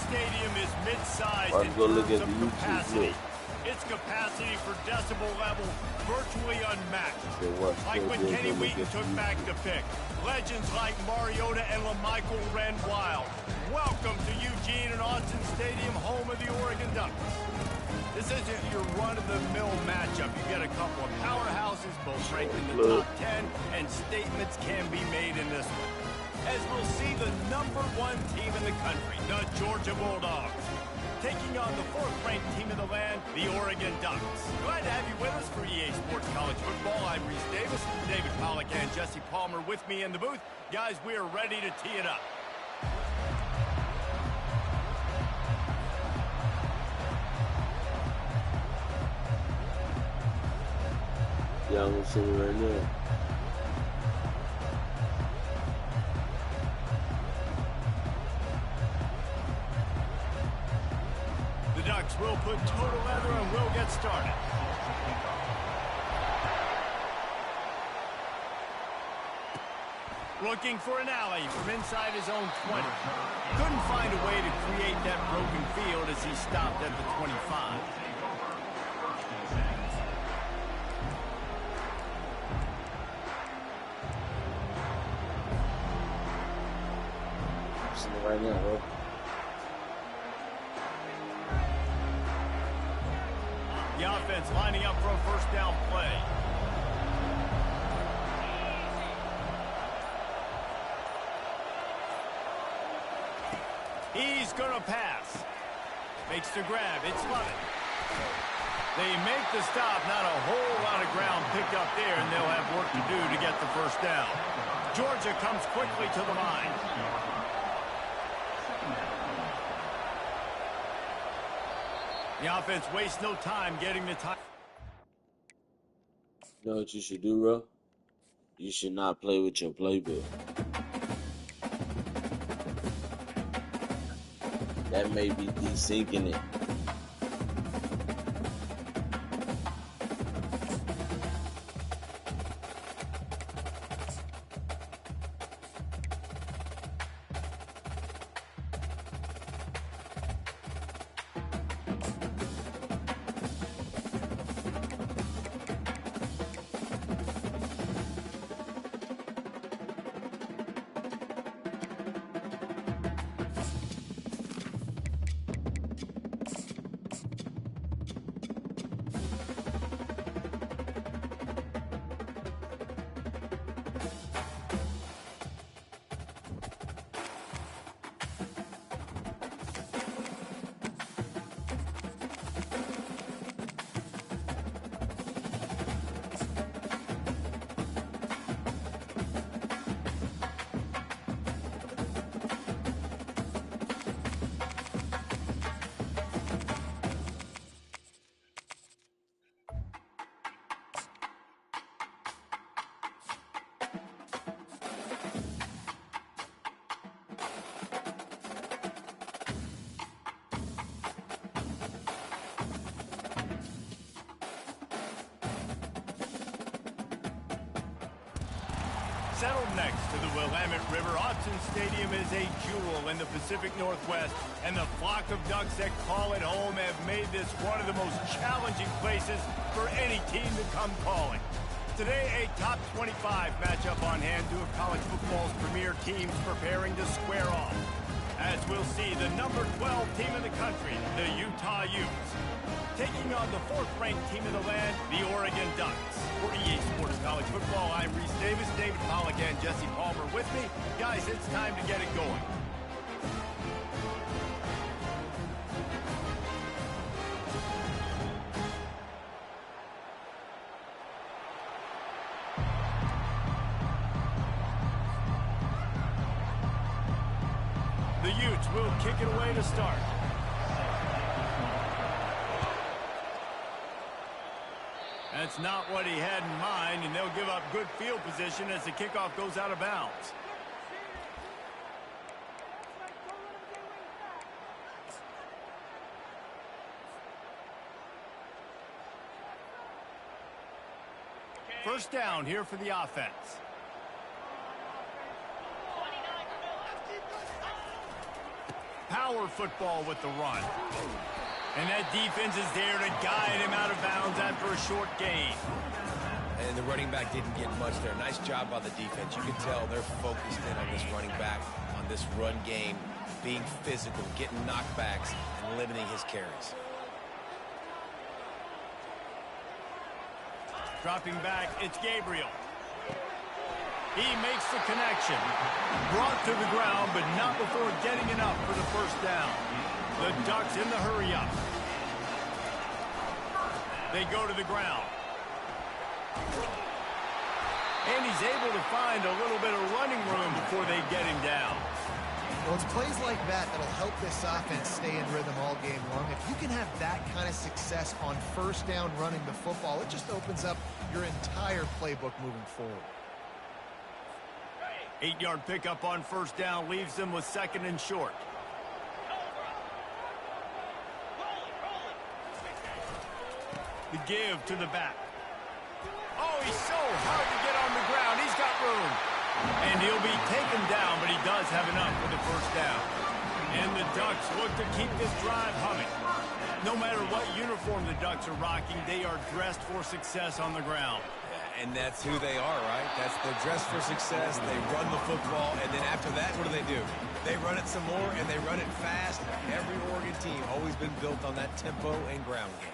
stadium is mid-sized in terms of capacity. Its capacity for decibel level virtually unmatched. Like when Kenny Wheaton took back the pick. Legends like Mariota and LaMichael ran wild. Welcome to Eugene and Austin Stadium, home of the Oregon Ducks. This isn't your run-of-the-mill matchup. You get a couple of powerhouses, both ranked in the top 10, and statements can be made in this one. As we'll see the #1 team in the country, the Georgia Bulldogs, taking on the 4th-ranked team in the land, the Oregon Ducks. Glad to have you with us for EA Sports College Football. I'm Reese Davis, David Pollack, and Jesse Palmer with me in the booth. Guys, we are ready to tee it up. Yeah, I'm gonna see it right now. The Ducks will put total leather and we'll get started. Looking for an alley from inside his own 20. Couldn't find a way to create that broken field as he stopped at the 25. Right now, bro. The offense lining up for a first down play. He's gonna pass. Makes the grab. It's Lovett. They make the stop. Not a whole lot of ground picked up there, and they'll have work to do to get the first down. Georgia comes quickly to the line. The offense wastes no time getting the time. You know what you should do, bro? You should not play with your playbook. That may be desyncing it. Settled next to the Willamette River, Austin Stadium is a jewel in the Pacific Northwest, and the flock of Ducks that call it home have made this one of the most challenging places for any team to come calling. Today, a top 25 matchup on hand, two of college football's premier teams preparing to square off. As we'll see, the #12 team in the country, the Utah Utes, taking on the 4th-ranked team in the land, the Oregon Ducks. For EA Sports College Football, I'm Reese Davis, David Pollack, and Jesse Palmer with me. Guys, it's time to get it going. The Utes will kick it away to start. That's not what he had in mind, and they'll give up good field position as the kickoff goes out of bounds. First down here for the offense. power football with the run. And that defense is there to guide him out of bounds after a short gain. And the running back didn't get much there. Nice job by the defense. You can tell they're focused in on this running back, on this run game, being physical, getting knockbacks, and limiting his carries. Dropping back, it's Gabriel. He makes the connection. Brought to the ground, but not before getting enough for the first down. The Ducks in the hurry-up. They go to the ground. And he's able to find a little bit of running room before they get him down. Well, it's plays like that that'll help this offense stay in rhythm all game long. If you can have that kind of success on first down running the football, it just opens up your entire playbook moving forward. 8-yard pickup on first down leaves them with 2nd and short. The give to the back. Oh, he's so hard to get on the ground. He's got room. And he'll be taken down, but he does have enough for the first down. And the Ducks look to keep this drive humming. No matter what uniform the Ducks are rocking, they are dressed for success on the ground. And that's who they are, right? They're dressed for success. They run the football, and then after that, what do? They run it some more, and they run it fast. Every Oregon team always been built on that tempo and ground game.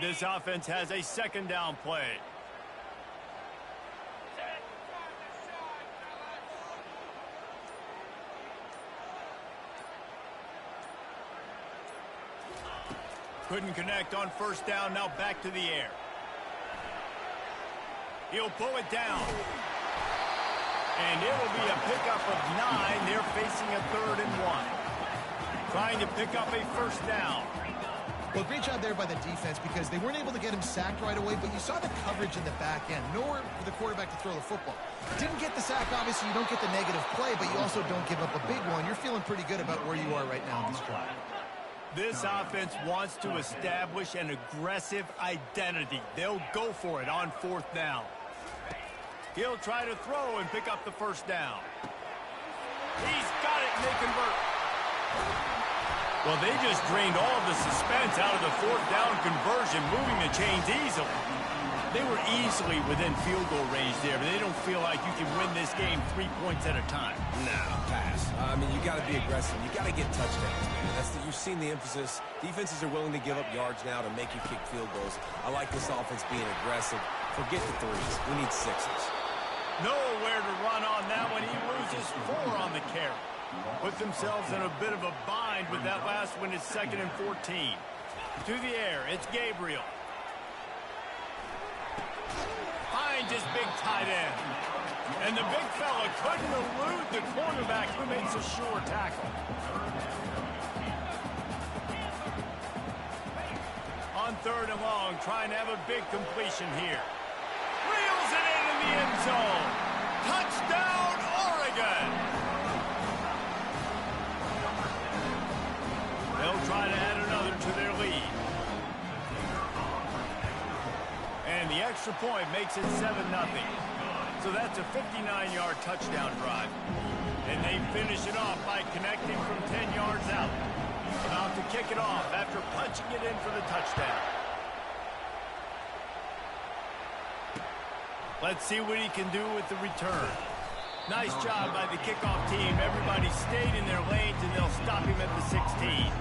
This offense has a 2nd down play. Couldn't connect on first down, now back to the air. He'll pull it down. And it'll be a pickup of 9. They're facing a 3rd and 1. Trying to pick up a first down. Well, great job there by the defense because they weren't able to get him sacked right away, but you saw the coverage in the back end. Nowhere for the quarterback to throw the football. Didn't get the sack, obviously you don't get the negative play, but you also don't give up a big one. You're feeling pretty good about where you are right now in this drive. This offense wants to establish an aggressive identity. They'll go for it on 4th down. He'll try to throw and pick up the first down. He's got it, and they convert. Well, they just drained all of the suspense out of the 4th down conversion, moving the chains easily. They were easily within field goal range there, but they don't feel like you can win this game 3 points at a time. No, pass. I mean, you got to be aggressive. You got to get touchdowns, man. You've seen the emphasis. Defenses are willing to give up yards now to make you kick field goals. I like this offense being aggressive. Forget the 3s. We need 6s. Nowhere to run on that one. He loses 4 on the carry. Put themselves in a bit of a bind with that last one. It's 2nd and 14. To the air, it's Gabriel. Finds his big tight end. And the big fella couldn't elude the cornerback who makes a sure tackle. On 3rd and long, trying to have a big completion here. Reels it in the end zone. Touchdown, Oregon! They'll try to add another to their lead. And the extra point makes it 7-0. So that's a 59-yard touchdown drive. And they finish it off by connecting from 10 yards out. About to kick it off after punching it in for the touchdown. Let's see what he can do with the return. Nice job by the kickoff team. Everybody stayed in their lanes, and they'll stop him at the 16.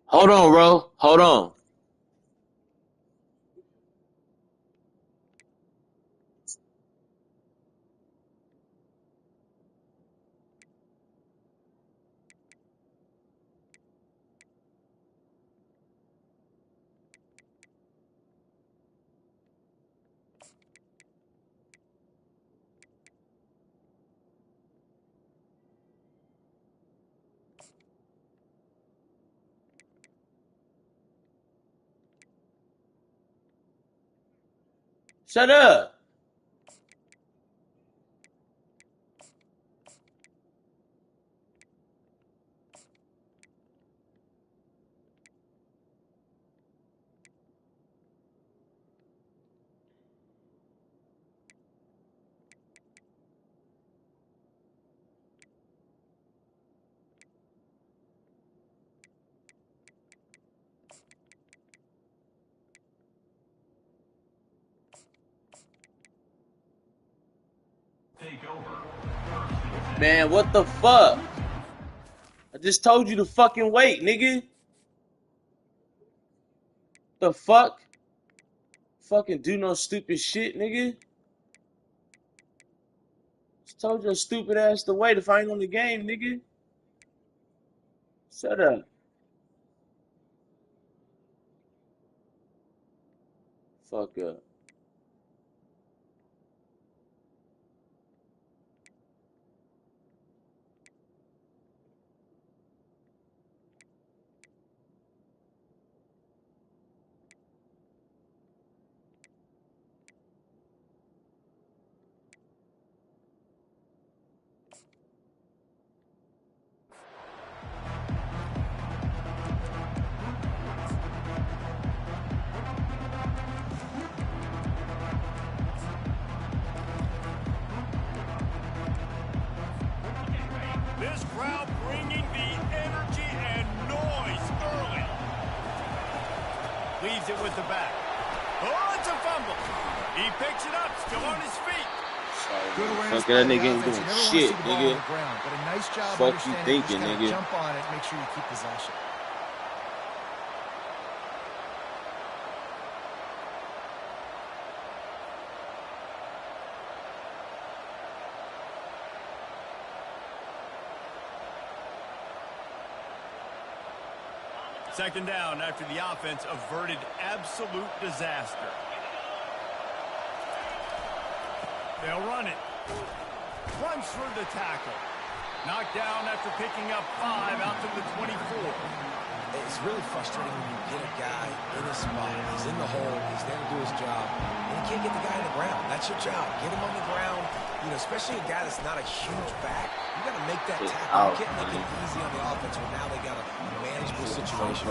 Hold on, bro. Hold on. Shut up. Man, what the fuck? I just told you to fucking wait, nigga. The fuck? Fucking do no stupid shit, nigga. Just told your stupid ass to wait if I ain't on the game, nigga. Shut up. Fuck up. This crowd bringing the energy and noise early. Leaves it with the back. Oh, it's a fumble. He picks it up, still on his feet. Good awareness. Fuck that nigga ain't doing shit, nigga. But a nice job Fuck you understanding thinking, just nigga. jump on it, make sure you keep possession. Second down after the offense averted absolute disaster. They'll run it. Runs through the tackle. Knocked down after picking up 5 out to the 24. It's really frustrating when you get a guy in a spot. He's in the hole. He's there to do his job. And you can't get the guy on the ground. That's your job. Get him on the ground. You know, especially a guy that's not a huge back. You got to make that tackle. You can't make it easy on the offense when now they got a manageable situation.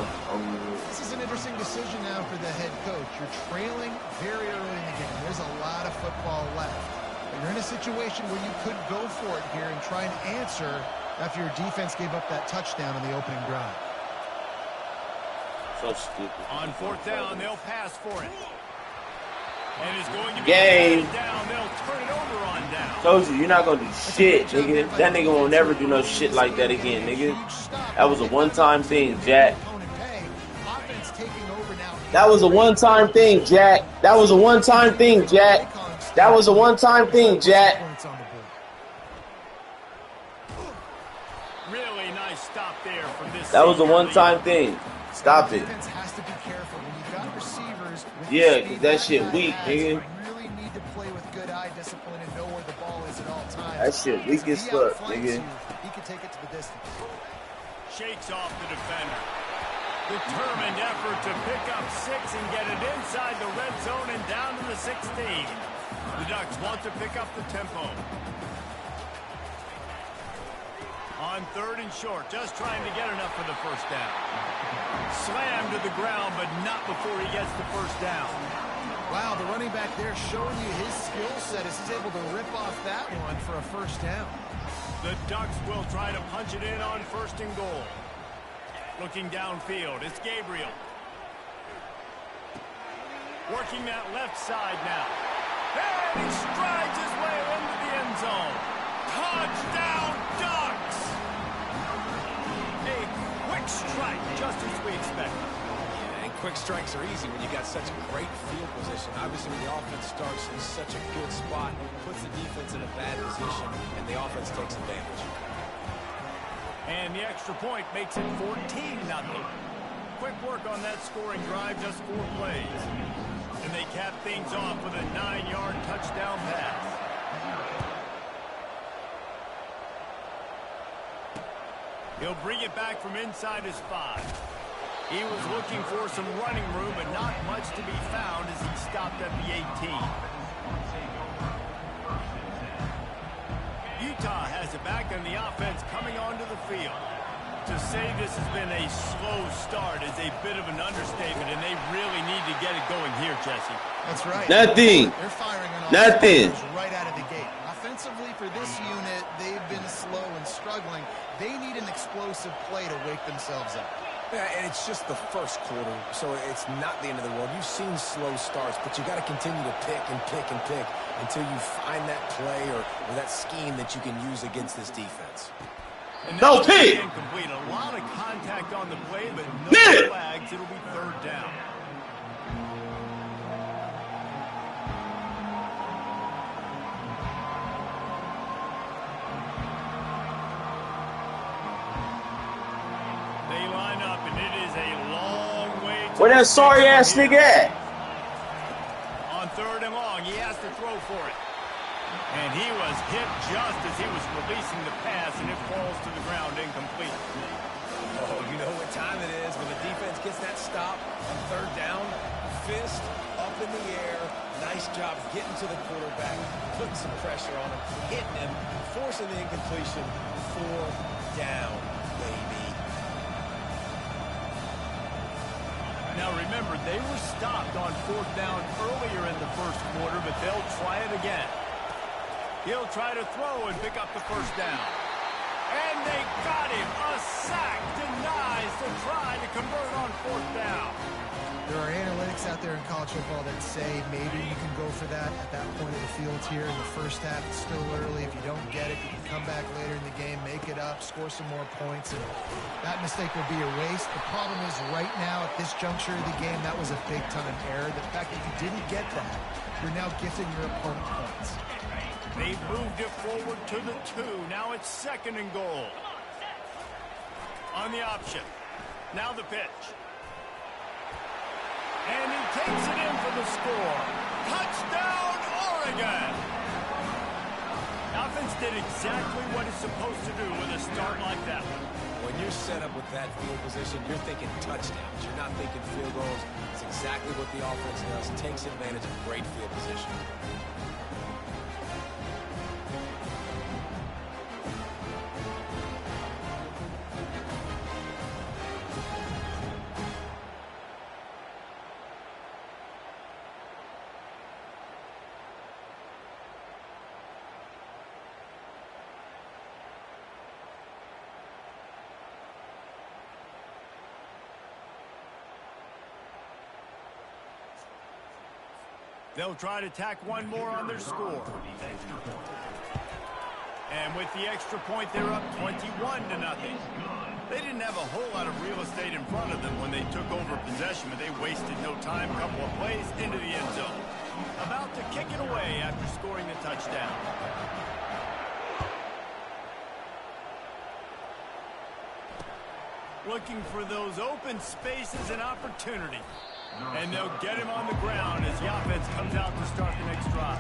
This is an interesting decision now for the head coach. You're trailing very early in the game. There's a lot of football left. But you're in a situation where you could go for it here and try and answer after your defense gave up that touchdown on the opening drive. So stupid. On fourth down, they'll pass for it. And it's going to be Game. down. They'll turn it over on down. Told you, you're not gonna do shit, nigga. That nigga won't never do no shit like that again, nigga. That was a one-time thing, Jack. That was a one-time thing, Jack. That was a one-time thing, Jack. That was a one-time thing, Jack. Really nice stop there from this. That was a one-time thing. Stop it. Yeah, because that shit weak, nigga. Really need to play with good eye discipline and know where the ball is at all times. That shit weak as fuck, nigga. He can take it to the distance. Shakes off the defender. Determined effort to pick up 6 and get it inside the red zone and down to the 16. The Ducks want to pick up the tempo. On third and short, just trying to get enough for the first down. Slammed to the ground, but not before he gets the first down. Wow, the running back there showing you his skill set as he's able to rip off that one for a first down. The Ducks will try to punch it in on first and goal. Looking downfield, it's Gabriel. Working that left side now. And he strides his way into the end zone. Touchdown, Ducks! A quick strike, just as we expected. Yeah, and quick strikes are easy when you got such a great field position. Obviously, when the offense starts in such a good spot, puts the defense in a bad position, and the offense takes advantage. And the extra point makes it 14-0. Quick work on that scoring drive, just 4 plays. And they cap things off with a 9-yard touchdown pass. He'll bring it back from inside his 5. He was looking for some running room, but not much to be found as he stopped at the 18. Utah has it back, and the offense coming onto the field. To say this has been a slow start is a bit of an understatement, and they really need to get it going here, Jesse. That's right. Nothing. They're firing on all Nothing. right out of the gate. Offensively, for this unit, they've been slow and struggling. They need an explosive play to wake themselves up. Yeah, and it's just the first quarter, so it's not the end of the world. You've seen slow starts, but you got to continue to pick and pick and pick until you find that play or that scheme that you can use against this defense. No pick. Incomplete. A lot of contact on the play, but no flags. It'll be third down. They line up, and it is a long way to Where that sorry ass nigga at? On third and long, he has to throw for it. And he was hit just as he was releasing the pass, and it falls to the ground incomplete. Oh, you know what time it is when the defense gets that stop on third down. Fist up in the air. Nice job getting to the quarterback, putting some pressure on him, hitting him, forcing the incompletion. Fourth down, baby. Now remember, they were stopped on fourth down earlier in the first quarter, but they'll try it again. He'll try to throw and pick up the first down. And they got him. A sack denies the try to convert on fourth down. There are analytics out there in college football that say maybe you can go for that at that point of the field here in the first half. It's still early. If you don't get it, you can come back later in the game, make it up, score some more points, and that mistake will be erased. The problem is right now at this juncture of the game, that was a big-time error. The fact that you didn't get that, you're now gifting your opponent points. They moved it forward to the 2. Now it's second and goal. On the option. Now the pitch. And he takes it in for the score. Touchdown, Oregon! Offense did exactly what it's supposed to do with a start like that one. When you're set up with that field position, you're thinking touchdowns. You're not thinking field goals. It's exactly what the offense does. Takes advantage of great field position. They'll try to tack one more on their score. And with the extra point, they're up 21-0. They didn't have a whole lot of real estate in front of them when they took over possession, but they wasted no time. A couple of plays into the end zone. About to kick it away after scoring the touchdown. Looking for those open spaces and opportunity. And they'll get him on the ground as the offense comes out to start the next drive.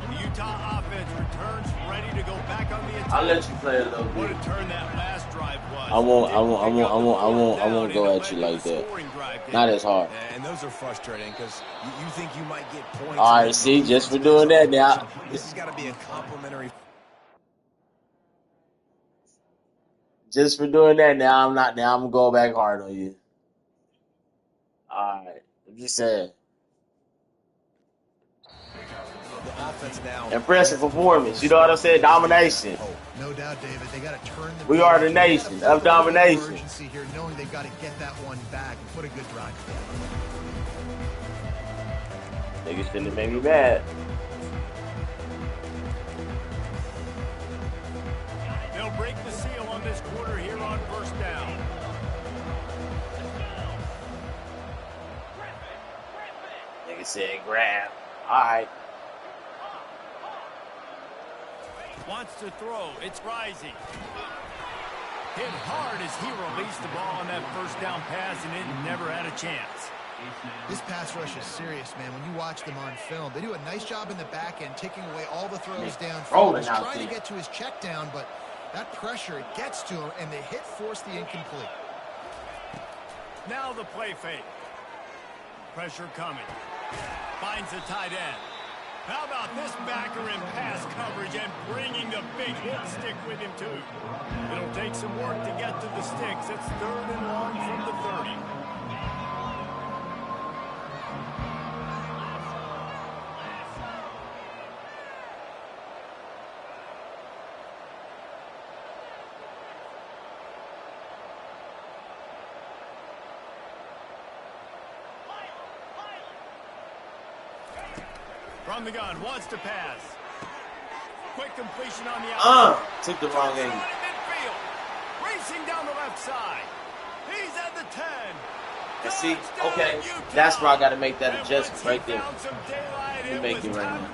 The Utah offense returns ready to go back on the attack. I'll let you play a little bit. What a turn that last drive was. I won't go at you like that. Not as hard. And those are frustrating because you think you might get points. All right, see, just for doing that now. This has got to be a complimentary. Just for doing that now, I'm gonna go back hard on you. All right, I'm just saying. The offense now. Impressive performance. You know what I'm saying? Domination. Oh, no doubt, David. They got to turn the. We are the nation of domination. Urgency here, knowing they've got to get that one back and put a good drive together. Niggas shouldn't make me mad. They'll break the seal on this quarter here on first down. Nigga said grab. All right. Wants to throw. It's Rising. Hit hard as he released the ball on that first down pass, and it never had a chance. This pass rush is serious, man. When you watch them on film, they do a nice job in the back end, taking away all the throws downfield. He's trying to get to his check down, but that pressure, it gets to him, and the hit forced the incomplete. Now the play fake. Pressure coming. Finds the tight end. How about this backer in pass coverage and bringing the big hit stick with him, too? It'll take some work to get to the sticks. It's 3rd and long from the 30. From the gun, wants to pass. Quick completion on the outside. Took the wrong angle. Midfield. Racing down the left side. He's at the 10. And see, okay, that's where I got to make that adjustment right there. We make it right now.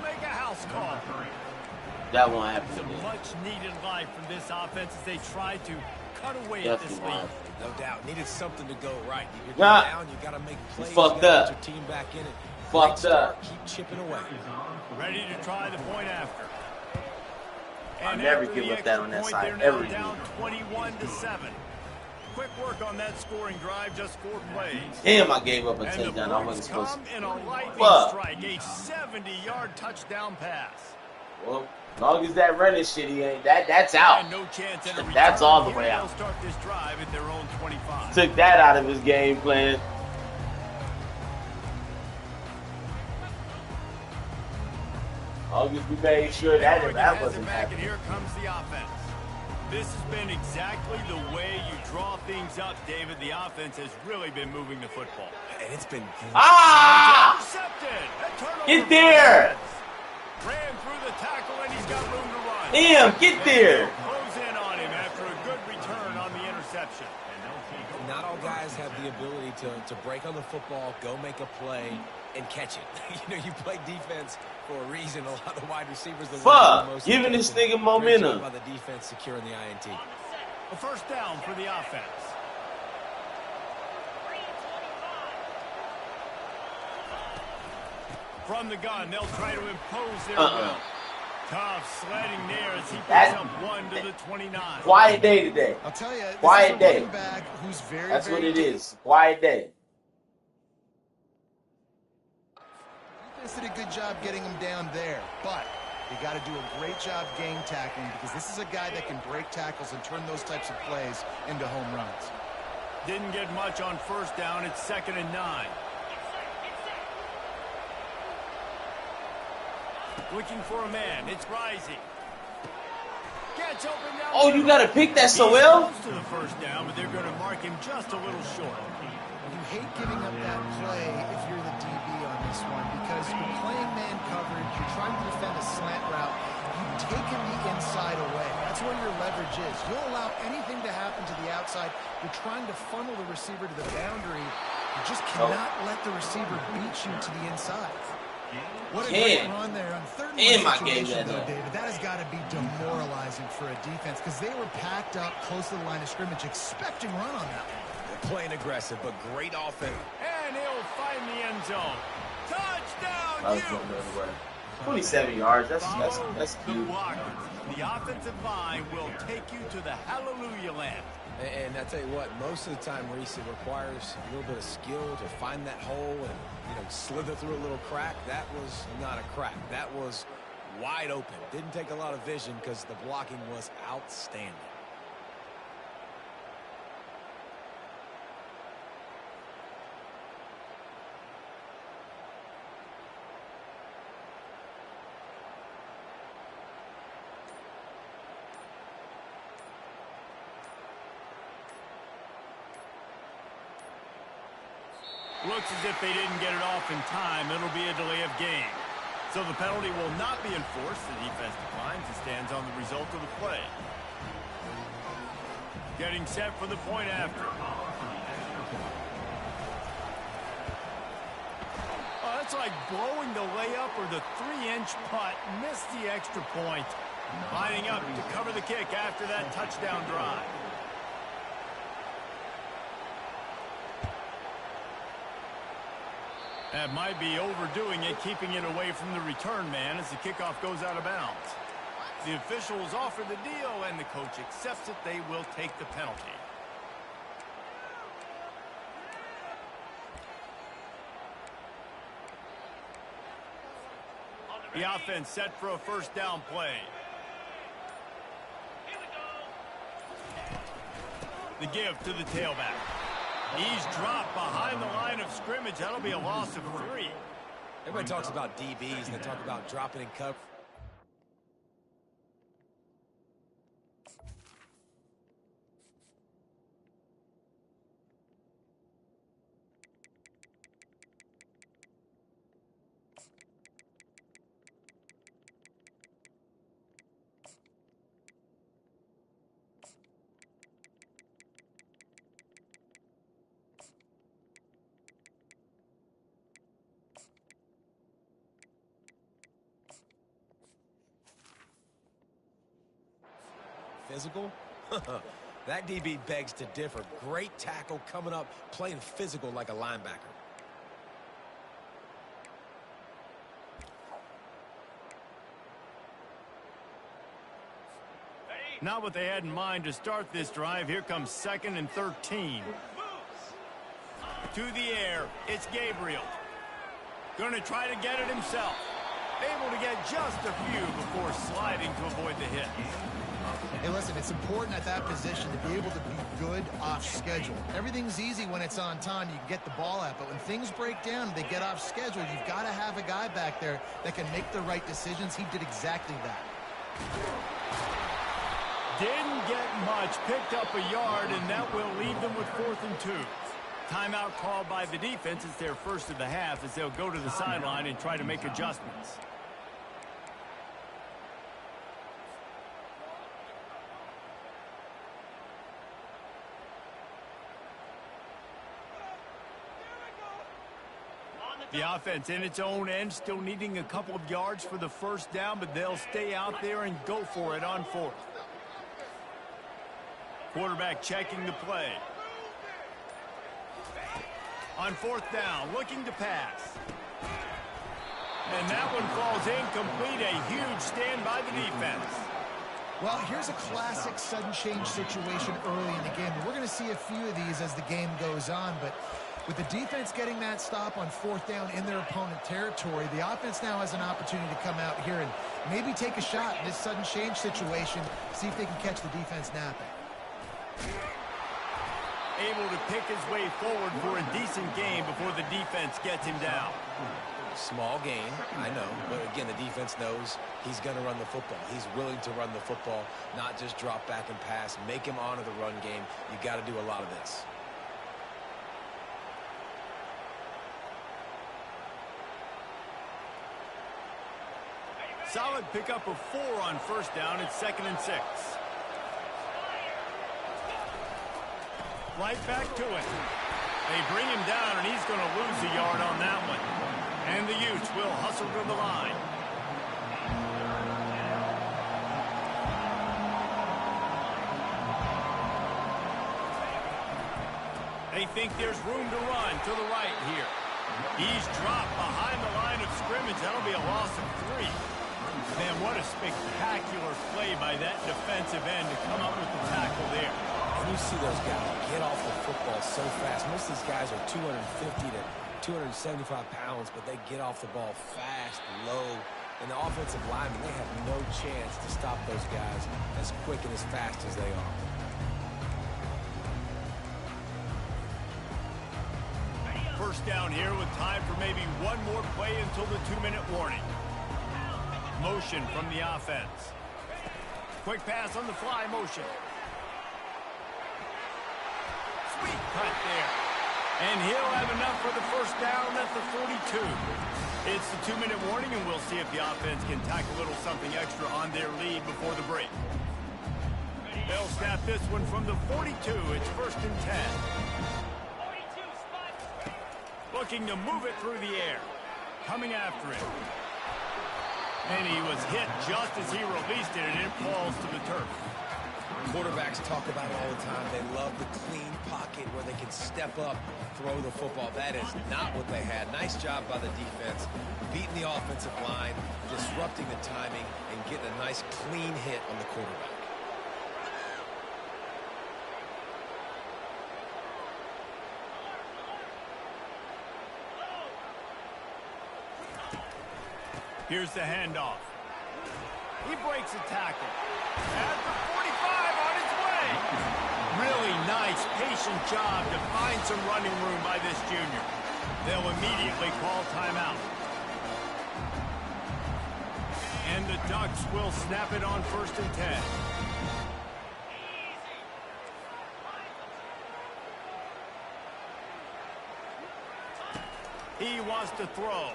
That won't happen Some again. much needed life from this offense as they tried to cut away at this lead. No doubt, needed something to go right. You're Nah. down, you got to make plays. Fucked up. Get your team back in it. Fucked up. Keep chipping away. Ready to try the point after. I And never after give the up that extra on that point, side, they're now ever down again. 21-7. Quick work on that scoring drive, just 4 plays. Damn, I gave up a And the touchdown. I wasn't points supposed come to. in a lightning Fuck. strike, a 70-yard touchdown pass. Well, as long as that running shit, he ain't. That's out. And no chance at a That's return. all the Here way out. They'll start this drive at their own 25. Took that out of his game plan. As long as we made sure that wasn't back, and happening. here comes the offense. This has been exactly the way you draw things up, David. The offense has really been moving the football. And it's been great. Intercepted. Get there! Ran through the tackle, and he's got room to run. Damn, get there! Close in on him after a good return on the interception. Not all guys have the ability to break on the football, go make a play, and catch it. You play defense for a reason. A lot of wide receivers. Fuck! Giving this nigga momentum. By the defense securing the INT. A first down for the offense. From the gun, they'll try to impose their will. Tough sledding there as he picks up 1 to the 29. Quiet day today. I'll tell you, Quiet day. Back who's very, That's very what it is. Quiet day. Defense did a good job getting him down there, but you got to do a great job game tackling because this is a guy that can break tackles and turn those types of plays into home runs. Didn't get much on first down. It's 2nd and 9. Looking for a man. It's rising. Gets open down. Oh, you got to pick that so well? He's close to the first down, but they're going to mark him just a little short. You hate giving up that play if you're the DB on this one because you're playing man coverage. You're trying to defend a slant route. You've taken the inside away. That's where your leverage is. You'll allow anything to happen to the outside. You're trying to funnel the receiver to the boundary. You just cannot let the receiver beat you to the inside. What a great run there on 3rd and 1 situation, though, David. That has got to be demoralizing for a defense because they were packed up close to the line of scrimmage, expecting run on that one. They're playing aggressive, but great offense. And he'll find the end zone. Touchdown, I was going the other way. 27 yards. That's cute. The offensive line will take you to the hallelujah land. And I tell you what, most of the time, Reese, it requires a little bit of skill to find that hole and slither through a little crack. That was not a crack. That was wide open. Didn't take a lot of vision because the blocking was outstanding. Looks as if they didn't get it off in time. It'll be a delay of game. So the penalty will not be enforced. The defense declines and stands on the result of the play. Getting set for the point after. Oh, that's like blowing the layup or the 3-inch putt. Missed the extra point. Lining up to cover the kick after that touchdown drive. That might be overdoing it, keeping it away from the return man as the kickoff goes out of bounds. The officials offer the deal, and the coach accepts it. They will take the penalty. The offense set for a first down play. The give to the tailback. He's dropped behind the line of scrimmage. That'll be a loss of 3. Everybody talks about DBs, and they talk about dropping in cover. Physical? That DB begs to differ. Great tackle coming up, playing physical like a linebacker. Not what they had in mind to start this drive. Here comes 2nd and 13. To the air, it's Gabriel. Going to try to get it himself. Able to get just a few before sliding to avoid the hit. Hey, listen, it's important at that position to be able to be good off schedule. Everything's easy when it's on time. You can get the ball out. But when things break down, they get off schedule. You've got to have a guy back there that can make the right decisions. He did exactly that. Didn't get much. Picked up a yard, and that will leave them with 4th and 2. Timeout called by the defense. It's their first of the half as they'll go to the sideline and try to make adjustments. The offense in its own end, still needing a couple of yards for the first down, but they'll stay out there and go for it on 4th. Quarterback checking the play. On 4th down, looking to pass. And that one falls incomplete. A huge stand by the defense. Well, here's a classic sudden change situation early in the game. We're going to see a few of these as the game goes on, but with the defense getting that stop on 4th down in their opponent territory, the offense now has an opportunity to come out here and maybe take a shot in this sudden change situation, see if they can catch the defense napping. Able to pick his way forward for a decent game before the defense gets him down. Small gain, I know, but again, the defense knows he's going to run the football. He's willing to run the football, not just drop back and pass, make him honor the run game. You got to do a lot of this. Solid pickup of 4 on 1st down. It's 2nd and 6. Right back to it. They bring him down, and he's going to lose a yard on that one. And the Utes will hustle to the line. They think there's room to run to the right here. He's dropped behind the line of scrimmage. That'll be a loss of 3. Man, what a spectacular play by that defensive end to come up with the tackle there. And you see those guys get off the football so fast. Most of these guys are 250 to 275 pounds, but they get off the ball fast, low. And the offensive linemen, they have no chance to stop those guys as quick and as fast as they are. First down here with time for maybe one more play until the 2-minute warning. Motion from the offense. Quick pass on the fly motion. Sweet cut there. And he'll have enough for the first down at the 42. It's the 2-minute warning, and we'll see if the offense can tack a little something extra on their lead before the break. They'll snap this one from the 42. It's 1st and 10. Looking to move it through the air. Coming after it. And he was hit just as he released it, and it falls to the turf. Quarterbacks talk about it all the time. They love the clean pocket where they can step up, throw the football. That is not what they had. Nice job by the defense, beating the offensive line, disrupting the timing, and getting a nice clean hit on the quarterback. Here's the handoff. He breaks a tackle. At the 45 on its way. Really nice, patient job to find some running room by this junior. They'll immediately call timeout. And the Ducks will snap it on 1st and 10. He wants to throw.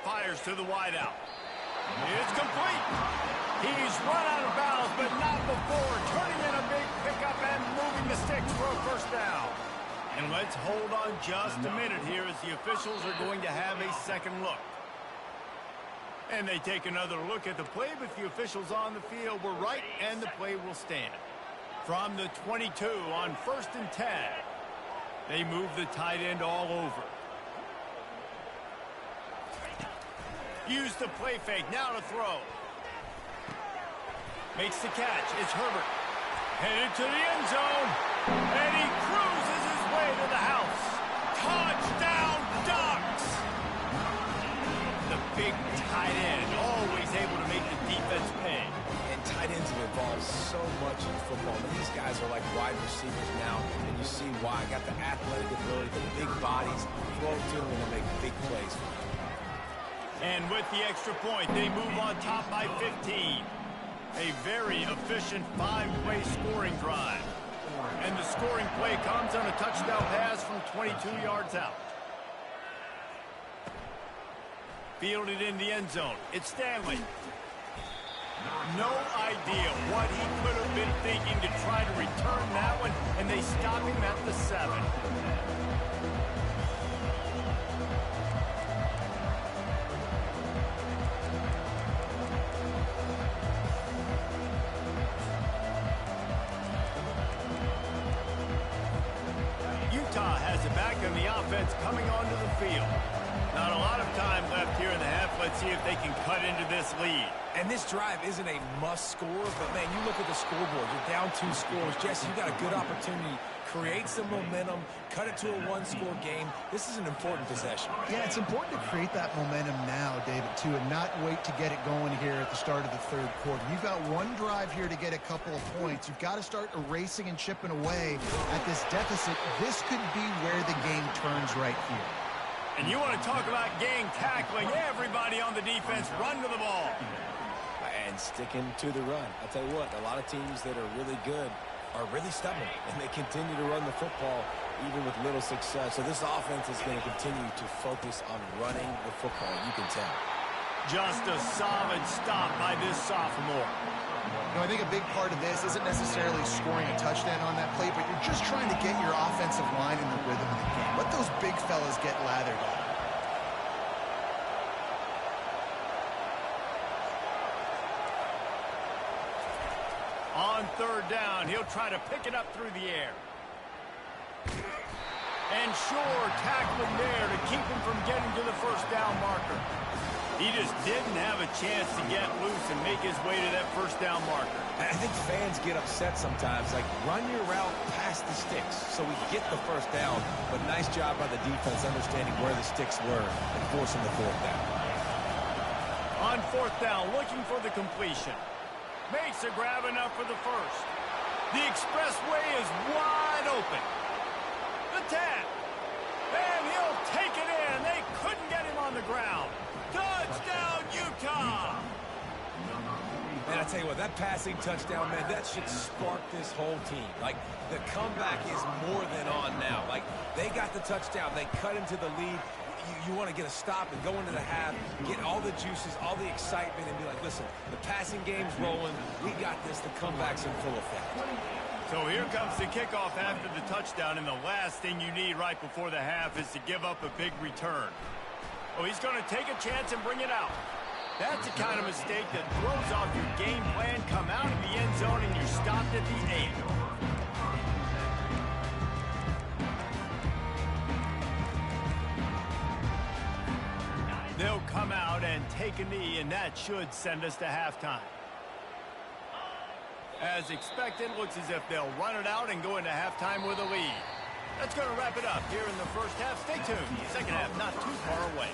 Fires to the wideout. It's complete. He's run out of bounds, but not before turning in a big pickup and moving the sticks for a 1st down. And let's hold on just a minute here as the officials are going to have a second look. And they take another look at the play, but the officials on the field were right, and the play will stand. From the 22 on 1st and 10, they move the tight end all over. Use the play fake, now to throw. Makes the catch, it's Herbert. Headed to the end zone, and he cruises his way to the house. Touchdown, Ducks! The big tight end, always able to make the defense pay. And tight ends have evolved so much in football. These guys are like wide receivers now, and you see why. Got the athletic ability, the big bodies, throw to them, and they make big plays. And with the extra point, they move on top by 15. A very efficient 5-play scoring drive. And the scoring play comes on a touchdown pass from 22 yards out. Fielded in the end zone. It's Stanley. No idea what he could have been thinking to try to return that one, and they stop him at the 7. Utah has it back on the offense coming onto the field. Not a lot of time left here in the half. Let's see if they can cut into this lead. And this drive isn't a must score, but man, you look at the scoreboard. You're down 2 scores. Jesse, you got a good opportunity. Create some momentum. Cut it to a 1-score game. This is an important possession. Yeah, it's important to create that momentum now, David, too, and not wait to get it going here at the start of the 3rd quarter. You've got one drive here to get a couple of points. You've got to start erasing and chipping away at this deficit. This could be where the game turns right here. And you want to talk about gang tackling. Everybody on the defense run to the ball. And sticking to the run. I'll tell you what, a lot of teams that are really good are really stubborn, and they continue to run the football even with little success. So this offense is going to continue to focus on running the football, you can tell. Just a solid stop by this sophomore. You know, I think a big part of this isn't necessarily scoring a touchdown on that play, but you're just trying to get your offensive line in the rhythm of the game. Let those big fellas get lathered up. On 3rd down, he'll try to pick it up through the air. And Shore tackling there to keep him from getting to the 1st down marker. He just didn't have a chance to get loose and make his way to that 1st down marker. And I think fans get upset sometimes, like run your route past the sticks so we get the 1st down. But nice job by the defense understanding where the sticks were and forcing the 4th down. On 4th down, looking for the completion. Makes a grab enough for the 1st. The expressway is wide open. The 10. And he'll take it in. They couldn't get him on the ground. Touchdown, Utah! Man, I tell you what, that passing touchdown, man, that should spark this whole team. Like, the comeback is more than on now. Like, they got the touchdown. They cut into the lead. You want to get a stop and go into the half, get all the juices, all the excitement, and be like, listen, the passing game's rolling. We got this. The comeback's in full effect. So here comes the kickoff after the touchdown, and the last thing you need right before the half is to give up a big return. Oh, he's going to take a chance and bring it out. That's the kind of mistake that throws off your game plan. Come out of the end zone, and you're stopped at the 8. They'll come out and take a knee, and that should send us to halftime. As expected, looks as if they'll run it out and go into halftime with a lead. That's going to wrap it up here in the 1st half. Stay tuned. The 2nd half not too far away.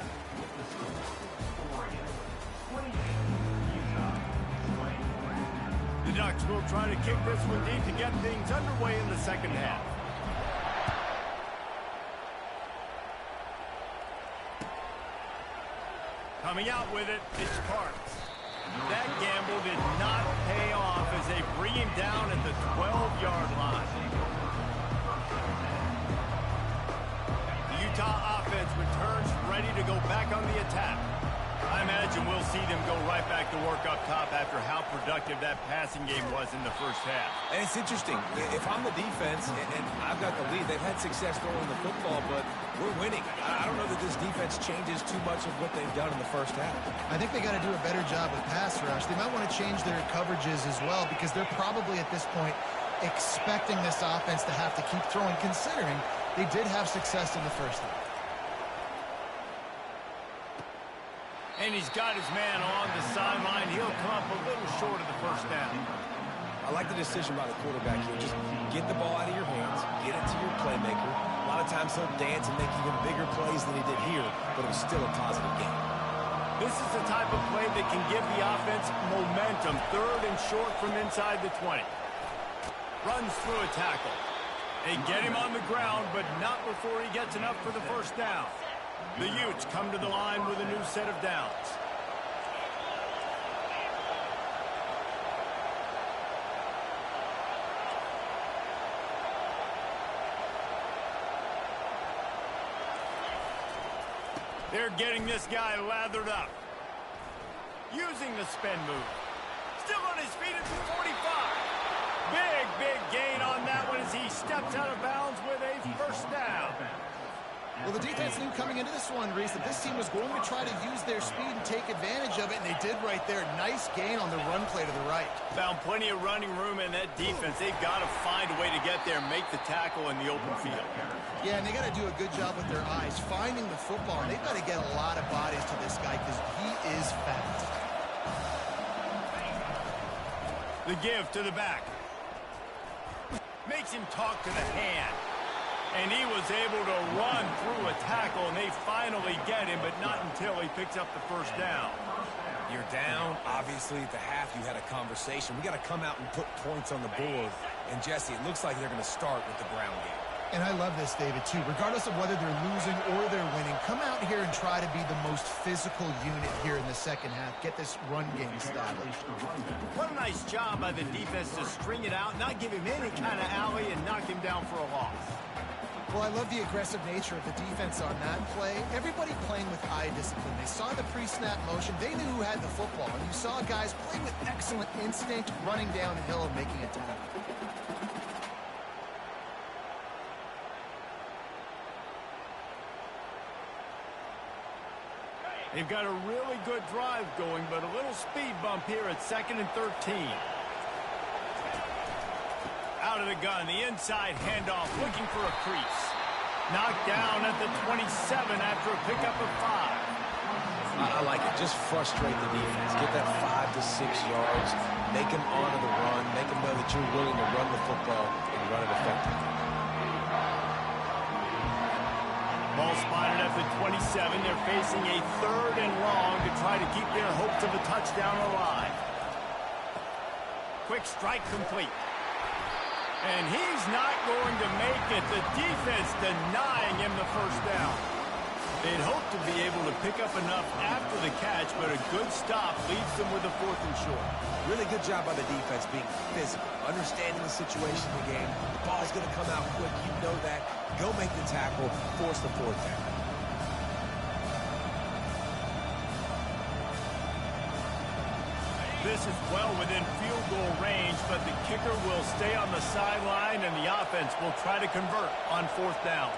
The Ducks will try to kick this one deep to get things underway in the second half. Coming out with it is Parks. That gamble did not pay off as they bring him down at the 12-yard line. The Utah offense returns ready to go back on the attack. I imagine we'll see them go right back to work up top after how productive that passing game was in the first half. And it's interesting. If I'm the defense and I've got the lead, they've had success throwing the football, but we're winning. I don't know that this defense changes too much of what they've done in the first half. I think they got to do a better job with pass rush. They might want to change their coverages as well because they're probably at this point expecting this offense to have to keep throwing, considering they did have success in the first half. And he's got his man on the sideline. He'll come up a little short of the first down. I like the decision by the quarterback here. Just get the ball out of your hands, get it to your playmaker. A lot of times he'll dance and make even bigger plays than he did here, but it was still a positive game. This is the type of play that can give the offense momentum. Third and short from inside the 20. Runs through a tackle. They get him on the ground, but not before he gets enough for the first down. The Utes come to the line with a new set of downs. They're getting this guy lathered up. Using the spin move. Still on his feet at the 45. Big gain on that one as he steps out of bounds with a first down. Well, the defense knew coming into this one, Reese, that this team was going to try to use their speed and take advantage of it, and they did right there. Nice gain on the run play to the right. Found plenty of running room in that defense. They've got to find a way to get there and make the tackle in the open field. Yeah, and they got to do a good job with their eyes, finding the football, and they've got to get a lot of bodies to this guy because he is fast. The give to the back. Makes him talk to the hand. And he was able to run through a tackle, and they finally get him, but not until he picks up the first down. You're down. Obviously, at the half, you had a conversation. We got to come out and put points on the board. And, Jesse, it looks like they're going to start with the ground game. And I love this, David, too. Regardless of whether they're losing or they're winning, come out here and try to be the most physical unit here in the second half. Get this run game established. What a nice job by the defense to string it out, not give him any kind of alley, and knock him down for a loss. Well, I love the aggressive nature of the defense on that play. Everybody playing with eye discipline. They saw the pre-snap motion. They knew who had the football. And you saw guys playing with excellent instinct, running downhill and making a tackle. They've got a really good drive going, but a little speed bump here at 2nd and 13. Out of the gun, the inside handoff, looking for a crease. Knocked down at the 27 after a pickup of 5. I like it. Just frustrate the defense. Get that 5 to 6 yards. Make them honor the run. Make them know that you're willing to run the football and run it effectively. Ball spotted at the 27. They're facing a 3rd and long to try to keep their hopes of a touchdown alive. Quick strike complete. And he's not going to make it. The defense denying him the first down. They'd hoped to be able to pick up enough after the catch, but a good stop leaves them with a 4th and short. Really good job by the defense being physical, understanding the situation in the game. The ball's going to come out quick. You know that. Go make the tackle, force the 4th down. This is well within field goal range, but the kicker will stay on the sideline, and the offense will try to convert on 4th down.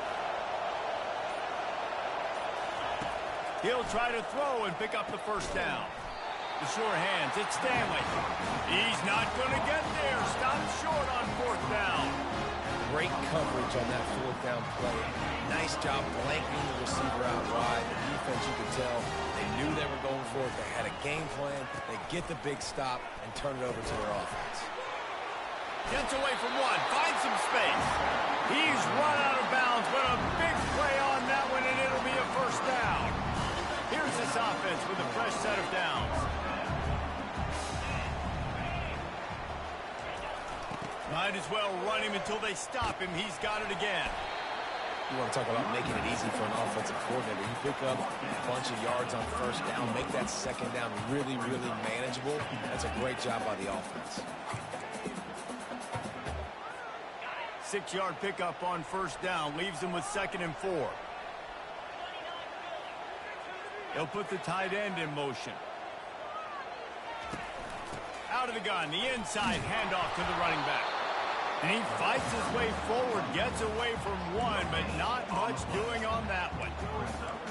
He'll try to throw and pick up the first down. The sure hands, it's Stanley. He's not going to get there. Stopped short on 4th down. Great coverage on that 4th down play. Nice job blanking the receiver out wide. The defense, you could tell, they knew they were going for it. They had a game plan. They get the big stop and turn it over to their offense. Gets away from one, finds some space. He's run out of bounds, but a big play on that one, and it'll be a first down. Here's the this offense with a fresh set of downs. Might as well run him until they stop him. He's got it again. You want to talk about making it easy for an offensive coordinator. You pick up a bunch of yards on first down, make that second down really, really manageable. That's a great job by the offense. 6-yard pickup on first down leaves him with 2nd and 4. He'll put the tight end in motion. Out of the gun, the inside handoff to the running back. And he fights his way forward, gets away from one, but not much doing on that one.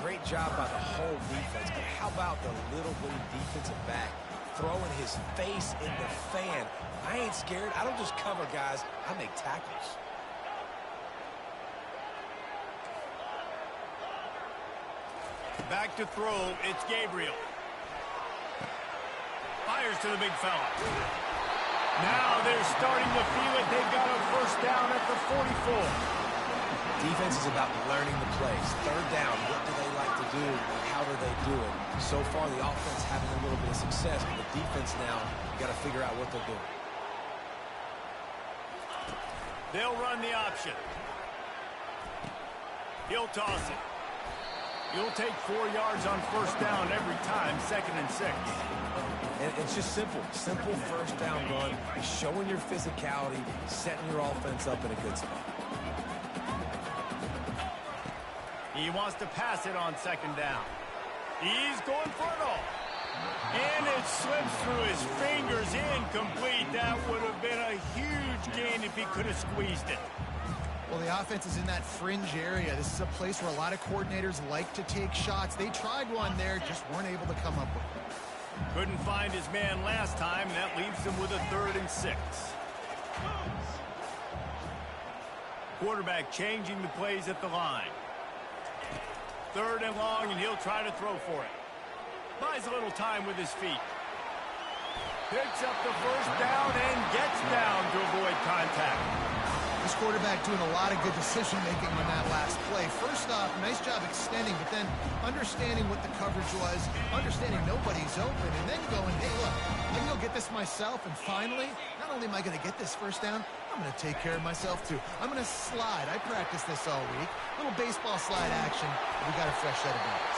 Great job by the whole defense. But how about the little bitty defensive back throwing his face in the fan? I ain't scared. I don't just cover guys. I make tackles. Back to throw, it's Gabriel. Fires to the big fella. Now they're starting to feel it. They've got a first down at the 44. Defense is about learning the plays. Third down, what do they like to do? How do they do it? So far, the offense having a little bit of success, but the defense now, you got to figure out what they're doing. They'll run the option. He'll toss it. You'll take 4 yards on first down every time, 2nd and 6. And it's just simple. Simple first down run, showing your physicality, setting your offense up in a good spot. He wants to pass it on 2nd down. He's going for it all. And it slips through his fingers, incomplete. That would have been a huge gain if he could have squeezed it. Well, the offense is in that fringe area. This is a place where a lot of coordinators like to take shots. They tried one there, just weren't able to come up with it. Couldn't find his man last time. That leaves him with a 3rd and 6. Quarterback changing the plays at the line. 3rd and long, and he'll try to throw for it. Buys a little time with his feet. Picks up the first down and gets down to avoid contact. This quarterback doing a lot of good decision-making on that last play. First off, nice job extending, but then understanding what the coverage was, understanding nobody's open, and then going, hey, look, I can go get this myself, and finally, not only am I going to get this first down, I'm going to take care of myself, too. I'm going to slide. I practiced this all week. Little baseball slide action. We got a fresh set of bounds.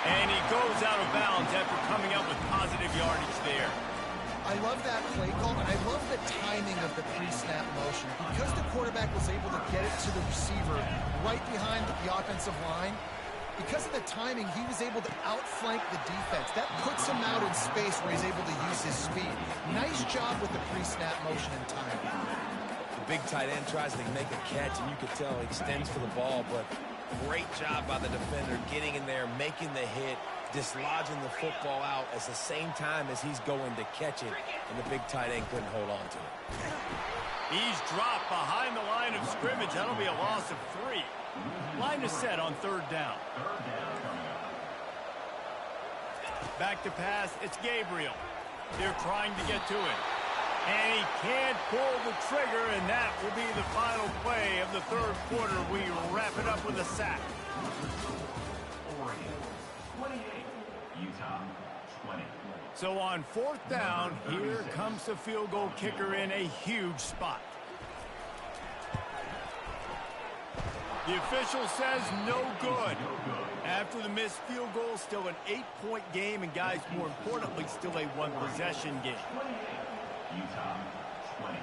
And he goes out of bounds after coming up with positive yardage there. I love that play call, and I love the timing of the pre-snap motion. Because the quarterback was able to get it to the receiver right behind the offensive line, because of the timing, he was able to outflank the defense. That puts him out in space where he's able to use his speed. Nice job with the pre-snap motion and timing. The big tight end tries to make a catch, and you can tell he extends for the ball, but great job by the defender getting in there, making the hit, dislodging the football out at the same time as he's going to catch it, and the big tight end couldn't hold on to it. He's dropped behind the line of scrimmage. That'll be a loss of 3. Line is set on 3rd down. Back to pass, it's Gabriel. They're trying to get to him. And he can't pull the trigger, and that will be the final play of the 3rd quarter. We wrap it up with a sack. So on 4th down, here comes the field goal kicker in a huge spot. The official says no good. After the missed field goal, still an 8-point game, and guys, more importantly, still a 1-possession game. Utah 20.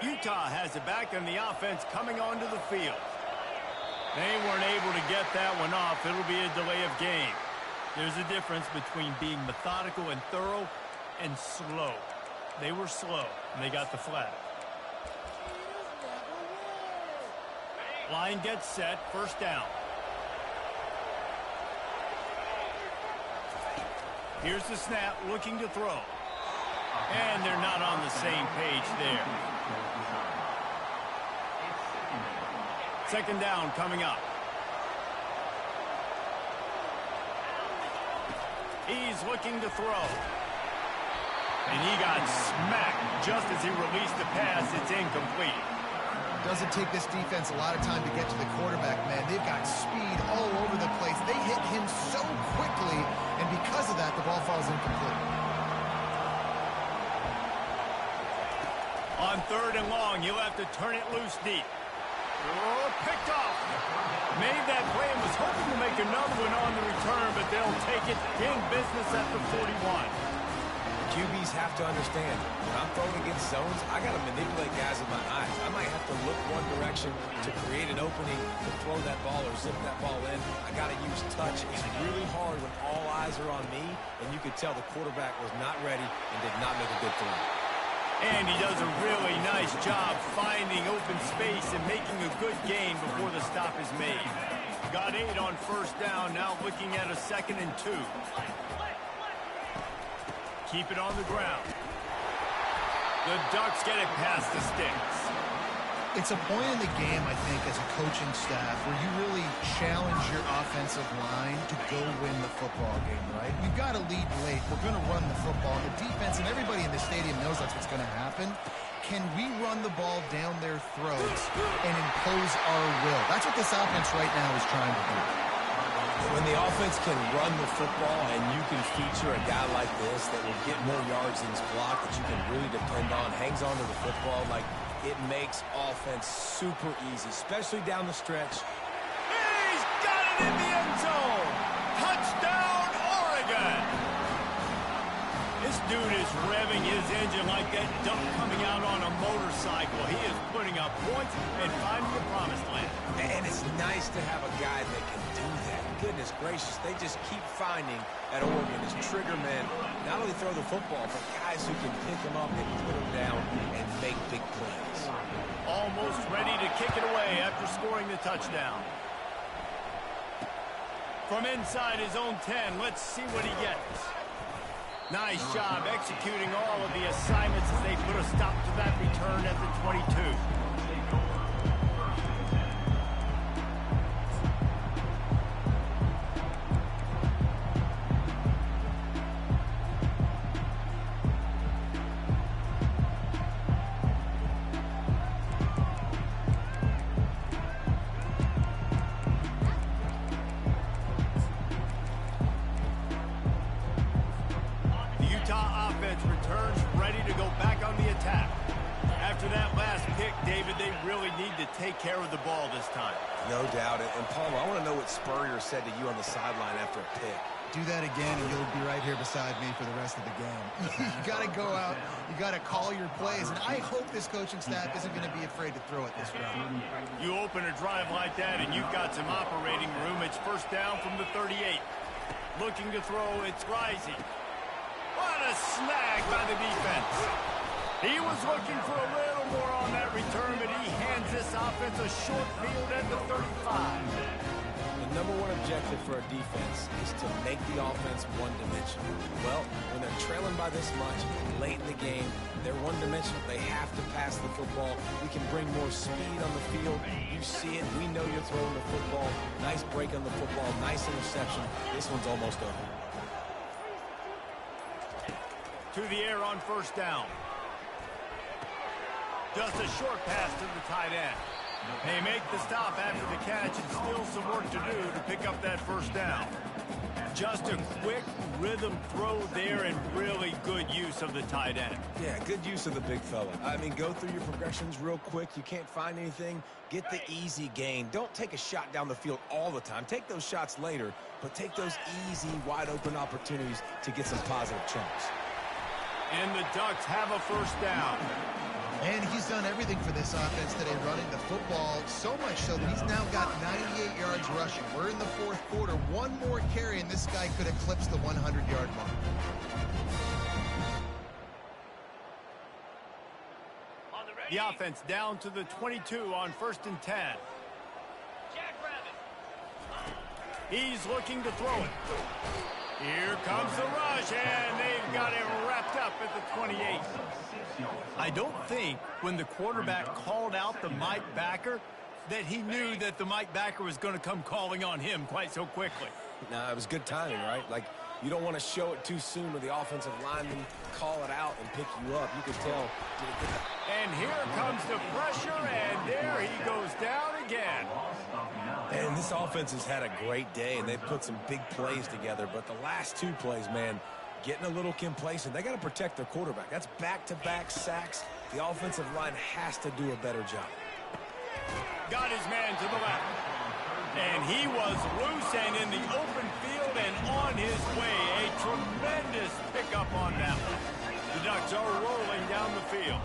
Utah has it back, and the offense coming onto the field. They weren't able to get that one off. It'll be a delay of game. There's a difference between being methodical and thorough and slow. They were slow, and they got the flag. Line gets set, 1st down. Here's the snap, looking to throw. And they're not on the same page there. 2nd down coming up. He's looking to throw. And he got smacked just as he released the pass. It's incomplete. Doesn't take this defense a lot of time to get to the quarterback, man. They've got speed all over the place. They hit him so quickly, and because of that, the ball falls incomplete. On 3rd and long, he'll have to turn it loose deep. Oh, picked off. Made that play and was hoping to make another one on the return, but they'll take it in business at the 41. QBs have to understand, when I'm throwing against zones, I got to manipulate guys with my eyes. I might have to look one direction to create an opening to throw that ball or zip that ball in. I got to use touch. It's really hard when all eyes are on me, and you could tell the quarterback was not ready and did not make a good throw. And he does a really nice job finding open space and making a good gain before the stop is made. Got 8 on 1st down, now looking at a 2nd and 2. Keep it on the ground. The Ducks get it past the sticks. It's a point in the game, I think, as a coaching staff, where you really challenge your offensive line to go win the football game, right? We've got to lead late. We're going to run the football. The defense and everybody in the stadium knows that's what's going to happen. Can we run the ball down their throats and impose our will? That's what this offense right now is trying to do. When the offense can run the football and you can feature a guy like this that will get more yards than his block, that you can really depend on, hangs on to the football, like it makes offense super easy, especially down the stretch. He's got it in the end zone. Touchdown, Oregon. This dude is revving his engine like that duck coming out on a motorcycle. He is putting up points and finding the promised land. And it's nice to have a guy that can do that. Goodness gracious, they just keep finding at Oregon as trigger men, not only throw the football, but guys who can pick them up and put them down and make big plays. Almost ready to kick it away after scoring the touchdown. From inside his own 10, let's see what he gets. Nice job executing all of the assignments as they put a stop to that return at the 22. Returns ready to go back on the attack. After that last pick, David, they really need to take care of the ball this time. No doubt. And Palmer, I want to know what Spurrier said to you on the sideline after a pick. Do that again, and you'll be right here beside me for the rest of the game. You got to go out. You got to call your plays. And I hope this coaching staff isn't going to be afraid to throw it this round. You open a drive like that, and you've got some operating room. It's 1st down from the 38. Looking to throw, it's Rising. What a snag by the defense. He was looking for a little more on that return, but he hands this offense a short field at the 35. The number one objective for a defense is to make the offense one-dimensional. Well, when they're trailing by this much, late in the game, they're one-dimensional. They have to pass the football. We can bring more speed on the field. You see it. We know you're throwing the football. Nice break on the football. Nice interception. This one's almost over. To the air on 1st down. Just a short pass to the tight end. They make the stop after the catch and still some work to do to pick up that 1st down. Just a quick rhythm throw there and really good use of the tight end. Yeah, good use of the big fella. I mean, go through your progressions real quick. You can't find anything. Get the easy gain. Don't take a shot down the field all the time. Take those shots later, but take those easy, wide-open opportunities to get some positive chunks. And the Ducks have a 1st down. And he's done everything for this offense today, running the football, so much so that he's now got 98 yards rushing. We're in the 4th quarter. One more carry, and this guy could eclipse the 100-yard mark. The offense down to the 22 on 1st and 10. He's looking to throw it. Here comes the rush, and they've got it wrapped up at the 28. I don't think when the quarterback called out the Mike backer that he knew that the Mike backer was going to come calling on him quite so quickly. No, it was good timing, right? Like, You don't want to show it too soon, or the offensive lineman call it out and pick you up. You can tell. And here comes the pressure, and there he goes down again. And this offense has had a great day, and they've put some big plays together. But the last two plays, man, getting a little complacent. They got to protect their quarterback. That's back-to-back sacks. The offensive line has to do a better job. Got his man to the left. And he was loose and in the open field and on his way. A tremendous pickup on that one. The Ducks are rolling down the field.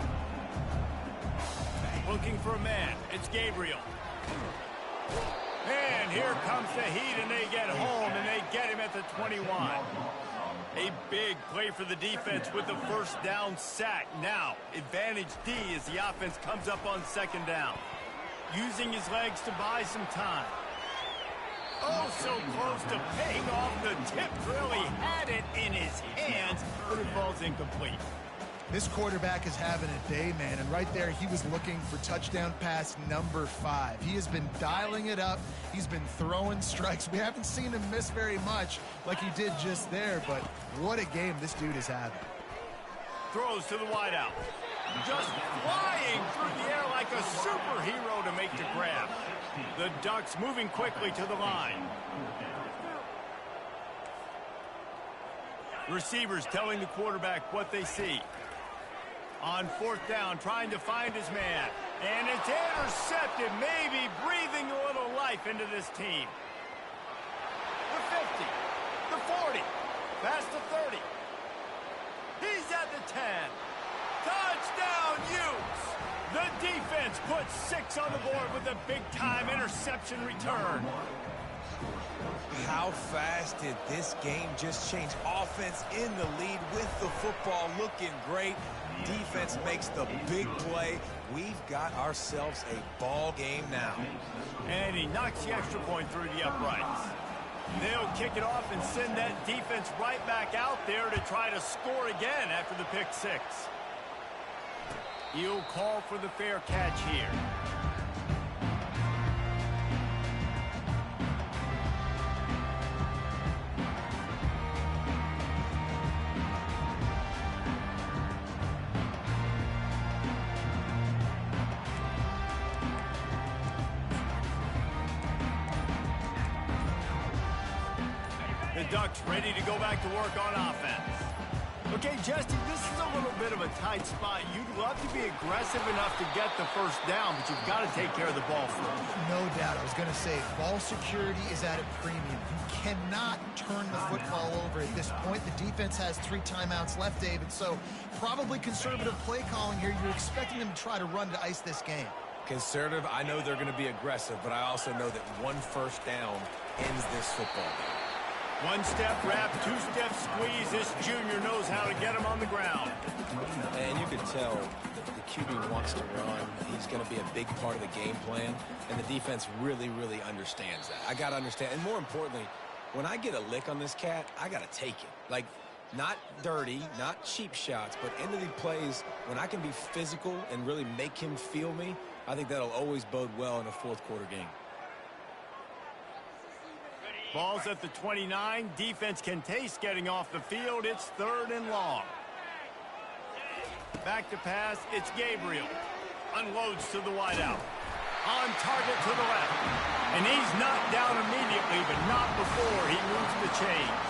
Looking for a man. It's Gabriel. And here comes the heat, and they get home, and they get him at the 21. A big play for the defense with the first down sack. Now, advantage D as the offense comes up on second down. Using his legs to buy some time. Oh, so close to paying off the tip drill. He had it in his hands, but it falls incomplete. This quarterback is having a day, man, and right there he was looking for touchdown pass number 5. He has been dialing it up. He's been throwing strikes. We haven't seen him miss very much like he did just there, but what a game this dude is having. Throws to the wideout. Just flying through the air like a superhero to make the grab. The Ducks moving quickly to the line. Receivers telling the quarterback what they see. On fourth down, trying to find his man. And it's intercepted, maybe breathing a little life into this team. The 50, the 40, past the 30. He's at the 10. Touchdown, Utes! The defense puts 6 on the board with a big-time interception return. How fast did this game just change? Offense in the lead with the football, looking great. Defense makes the big play. We've got ourselves a ball game now. And he knocks the extra point through the uprights. They'll kick it off and send that defense right back out there to try to score again after the pick 6. He'll call for the fair catch here. The Ducks ready to go back to work on offense. Okay, Justin, this is a little bit of a tight spot. You'd love to be aggressive enough to get the first down, but you've got to take care of the ball first. No doubt. I was going to say, ball security is at a premium. You cannot turn the football over at this point. The defense has 3 timeouts left, David, so probably conservative play calling here. You're expecting them to try to run to ice this game. Conservative, I know they're going to be aggressive, but I also know that one first down ends this football game. 1-step wrap, 2-step squeeze. This junior knows how to get him on the ground. And you can tell the QB wants to run. He's going to be a big part of the game plan, and the defense really, really understands that. I got to understand, and more importantly, when I get a lick on this cat, I got to take it. Like, not dirty, not cheap shots, but end of the plays, when I can be physical and really make him feel me, I think that'll always bode well in a fourth-quarter game. Ball's at the 29. Defense can taste getting off the field. It's 3rd and long. Back to pass. It's Gabriel. Unloads to the wideout. On target to the left. And he's knocked down immediately, but not before he moves the chains.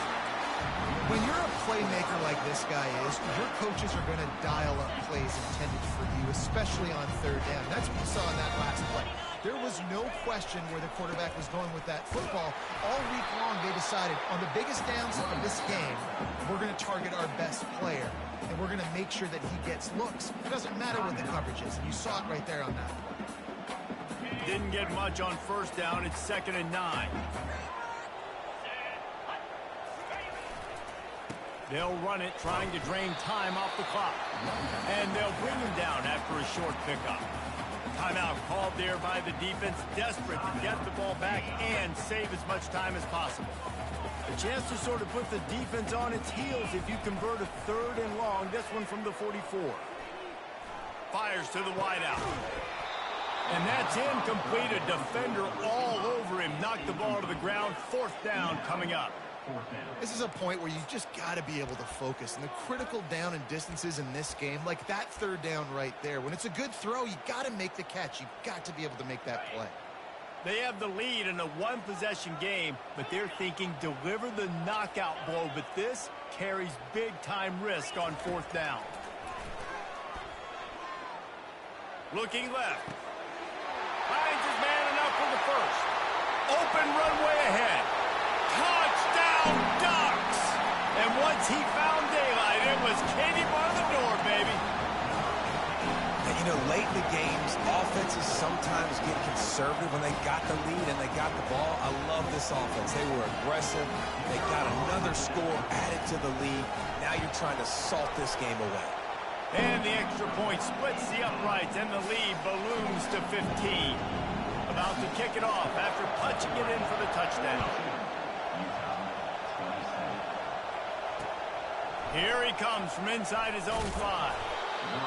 When you're a playmaker like this guy is, your coaches are going to dial up plays intended for you, especially on 3rd down. That's what we saw in that last play. There was no question where the quarterback was going with that football. All week long, they decided on the biggest downs of this game, we're going to target our best player, and we're going to make sure that he gets looks. It doesn't matter what the coverage is. You saw it right there on that play. Didn't get much on first down. It's 2nd and 9. They'll run it, trying to drain time off the clock. And they'll bring him down after a short pickup. Timeout called there by the defense, desperate to get the ball back and save as much time as possible. A chance to sort of put the defense on its heels if you convert a 3rd and long, this one from the 44. Fires to the wideout. And that's incomplete. A defender all over him. Knocked the ball to the ground. 4th down coming up. This is a point where you just got to be able to focus. And the critical down and distances in this game, like that third down right there, when it's a good throw, you got to make the catch. You've got to be able to make that play. They have the lead in a one-possession game, but they're thinking deliver the knockout blow. But this carries big-time risk on fourth down. Looking left. Finds his man enough for the first. Open runway ahead. Touchdown Ducks! And once he found daylight, it was Katie bar the door, baby. And you know, late in the games, offenses sometimes get conservative when they got the lead and they got the ball. I love this offense. They were aggressive. They got another score added to the lead. Now you're trying to salt this game away. And the extra point splits the uprights, and the lead balloons to 15. About to kick it off after punching it in for the touchdown. Here he comes from inside his own 5.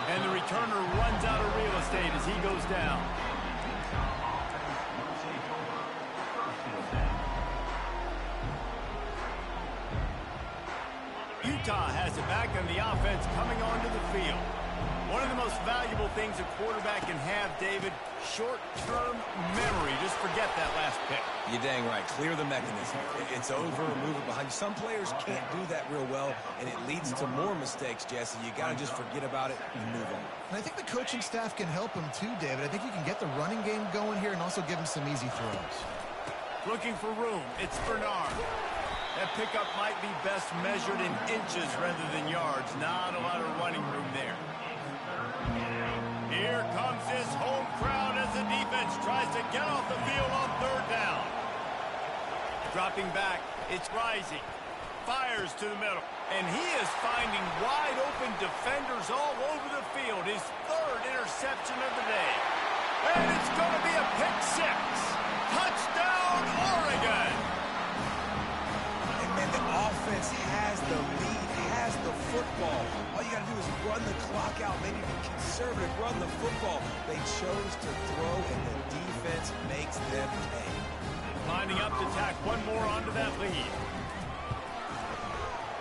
And the returner runs out of real estate as he goes down. Utah has it back on the offense coming onto the field. One of the most valuable things a quarterback can have, David, short-term memory. Just forget that last pick. You're dang right. Clear the mechanism. It's over, move it behind you. Some players can't do that real well, and it leads to more mistakes, Jesse. You got to just forget about it and move on. And I think the coaching staff can help him too, David. I think you can get the running game going here and also give him some easy throws. Looking for room. It's Bernard. That pickup might be best measured in inches rather than yards. Not a lot of running room there. Here comes his home crowd as the defense tries to get off the field on third down. Dropping back, it's Rising. Fires to the middle. And he is finding wide open defenders all over the field. His third interception of the day. And it's going to be a pick 6. Touchdown, Oregon! And man, the offense has the lead, has the football. All you got to do is run the clock out, maybe be conservative, run the football. They chose to throw, and the defense makes them pay. Lining up to tack one more onto that lead.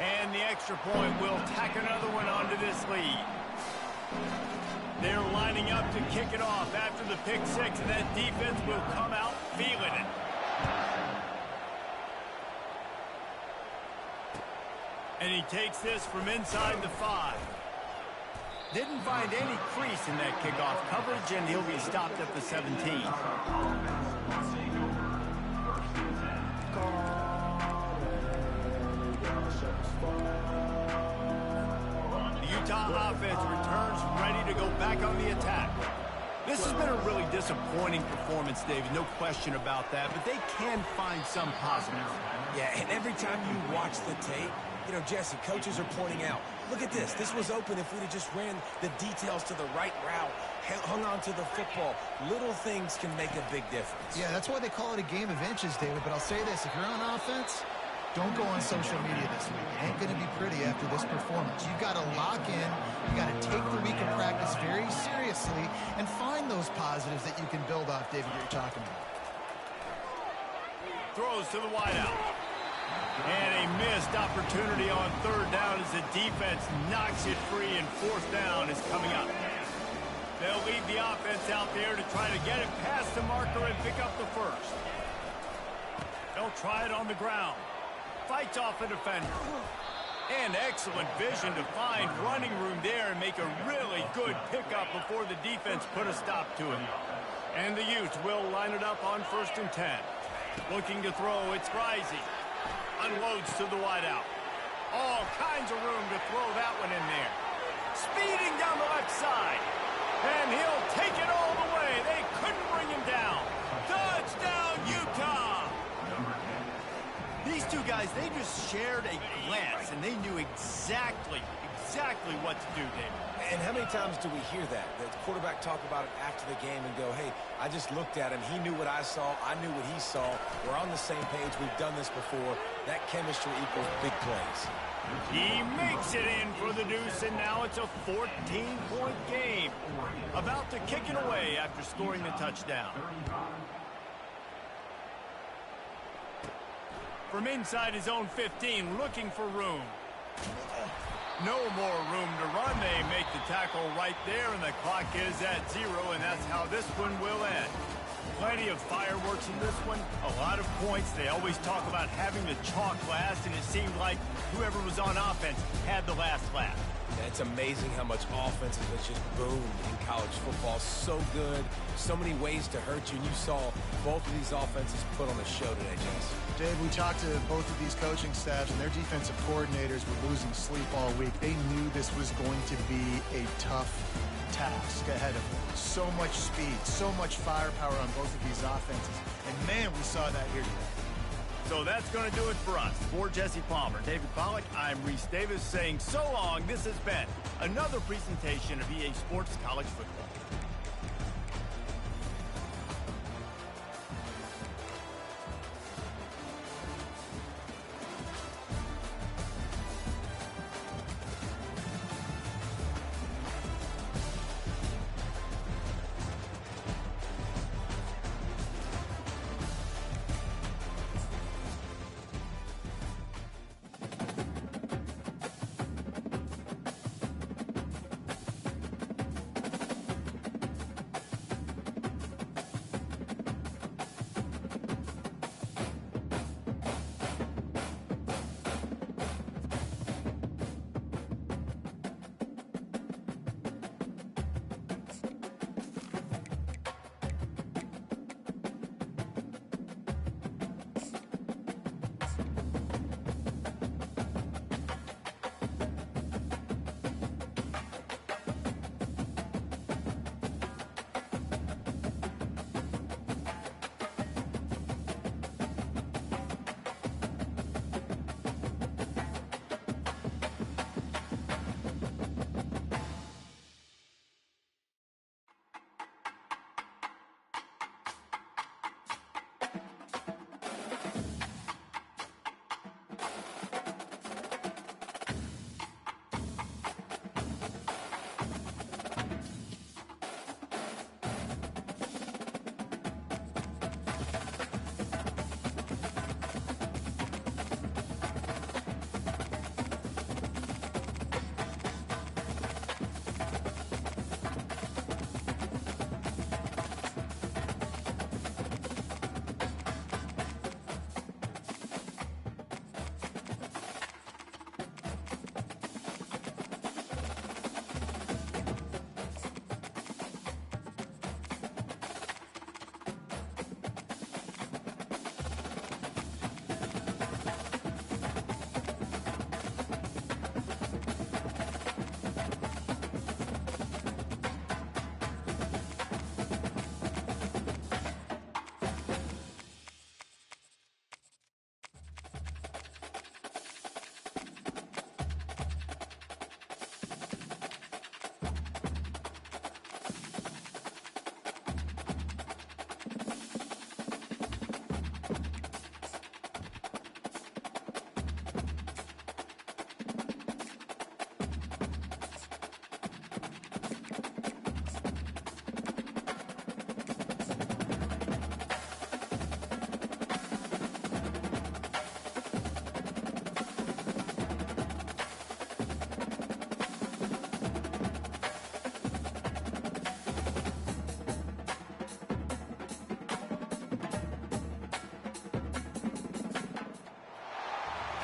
And the extra point will tack another one onto this lead. They're lining up to kick it off after the pick 6, and that defense will come out feeling it. And he takes this from inside the 5. Didn't find any crease in that kickoff coverage, and he'll be stopped at the 17. The Utah offense returns ready to go back on the attack. This has been a really disappointing performance, David, no question about that, but they can find some positives. Yeah, and every time you watch the tape, you know, Jesse, coaches are pointing out, look at this. This was open if we'd have just ran the details to the right route, hung on to the football. Little things can make a big difference. Yeah, that's why they call it a game of inches, David. But I'll say this, if you're on offense, don't go on social media this week. It ain't going to be pretty after this performance. You've got to lock in. You've got to take the week of practice very seriously and find those positives that you can build off, David, you're talking about. Throws to the wideout. And a missed opportunity on third down as the defense knocks it free, and fourth down is coming up. They'll lead the offense out there to try to get it past the marker and pick up the first. They'll try it on the ground. Fights off a defender. And excellent vision to find running room there and make a really good pickup before the defense put a stop to it. And the Utes will line it up on 1st and 10. Looking to throw, it's Rising. Unloads to the wideout. All kinds of room to throw that one in there. Speeding down the left side. And he'll take it all the way. They couldn't bring him down. Touchdown, Utah! These two guys, they just shared a glance, and they knew exactly what to do, David. And how many times do we hear that? The quarterback talk about it after the game and go, hey, I just looked at him. He knew what I saw. I knew what he saw. We're on the same page. We've done this before. That chemistry equals big plays. He makes it in for the deuce, and now it's a 14-point game. About to kick it away after scoring the touchdown. From inside his own 15, looking for room. No more room to run. They make the tackle right there, and the clock is at 0, and that's how this one will end. Plenty of fireworks in this one, a lot of points. They always talk about having the chalk last, and it seemed like whoever was on offense had the last laugh. It's amazing how much offense has just boomed in college football. So good, so many ways to hurt you, and you saw both of these offenses put on a show today, Jess. Dave, we talked to both of these coaching staffs, and their defensive coordinators were losing sleep all week. They knew this was going to be a tough task ahead of them. So much speed, so much firepower on both of these offenses, and man, we saw that here today. So that's going to do it for us. For Jesse Palmer, David Pollack, I'm Reese Davis saying so long. This has been another presentation of EA Sports College Football.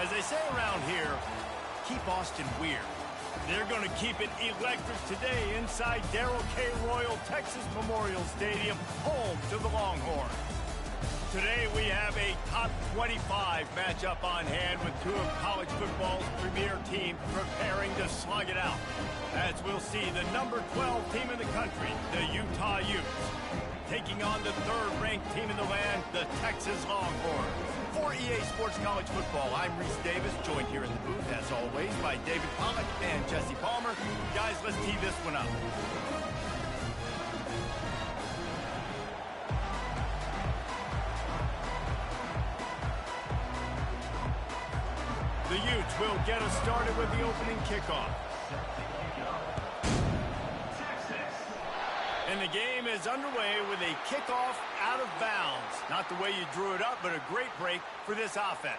As they say around here, keep Austin weird. They're going to keep it electric today inside Darrell K. Royal Texas Memorial Stadium, home to the Longhorns. Today we have a top 25 matchup on hand with two of college football's premier teams preparing to slug it out. As we'll see the number 12 team in the country, the Utah Utes, taking on the third-ranked team in the land, the Texas Longhorns. For EA Sports College Football, I'm Reese Davis, joined here in the booth, as always, by David Pollack and Jesse Palmer. Guys, let's tee this one up. The Utes will get us started with the opening kickoff. And the the game is underway with a kickoff out of bounds. Not the way you drew it up, but a great break for this offense.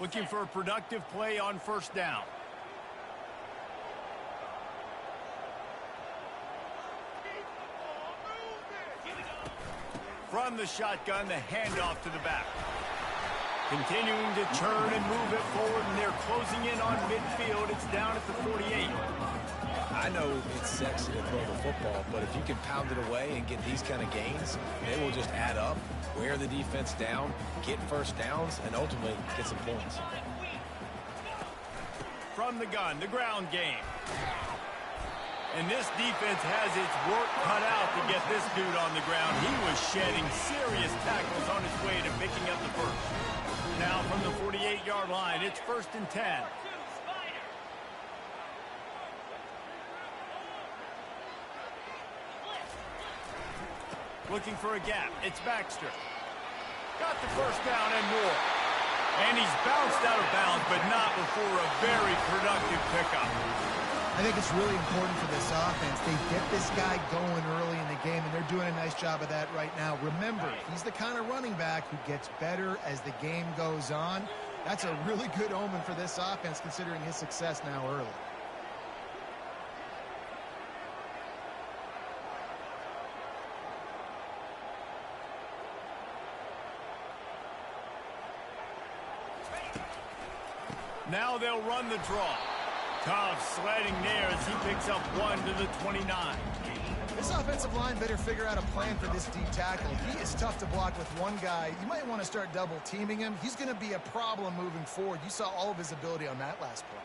Looking for a productive play on first down. From the shotgun, the handoff to the back. Continuing to turn and move it forward, and they're closing in on midfield. It's down at the 48. I know it's sexy to throw the football, but if you can pound it away and get these kind of gains, they will just add up, wear the defense down, get first downs, and ultimately get some points. From the gun, the ground game. And this defense has its work cut out to get this dude on the ground. He was shedding serious tackles on his way to picking up the first. Now from the 48-yard line, it's 1st and 10. Looking for a gap. It's Baxter. Got the first down and more. And he's bounced out of bounds, but not before a very productive pickup. I think it's really important for this offense. They get this guy going early in the game, and they're doing a nice job of that right now. Remember, he's the kind of running back who gets better as the game goes on. That's a really good omen for this offense, considering his success now early. Now they'll run the draw. Tough sledding there as he picks up 1 to the 29. This offensive line better figure out a plan for this deep tackle. He is tough to block with one guy. You might want to start double teaming him. He's going to be a problem moving forward. You saw all of his ability on that last play.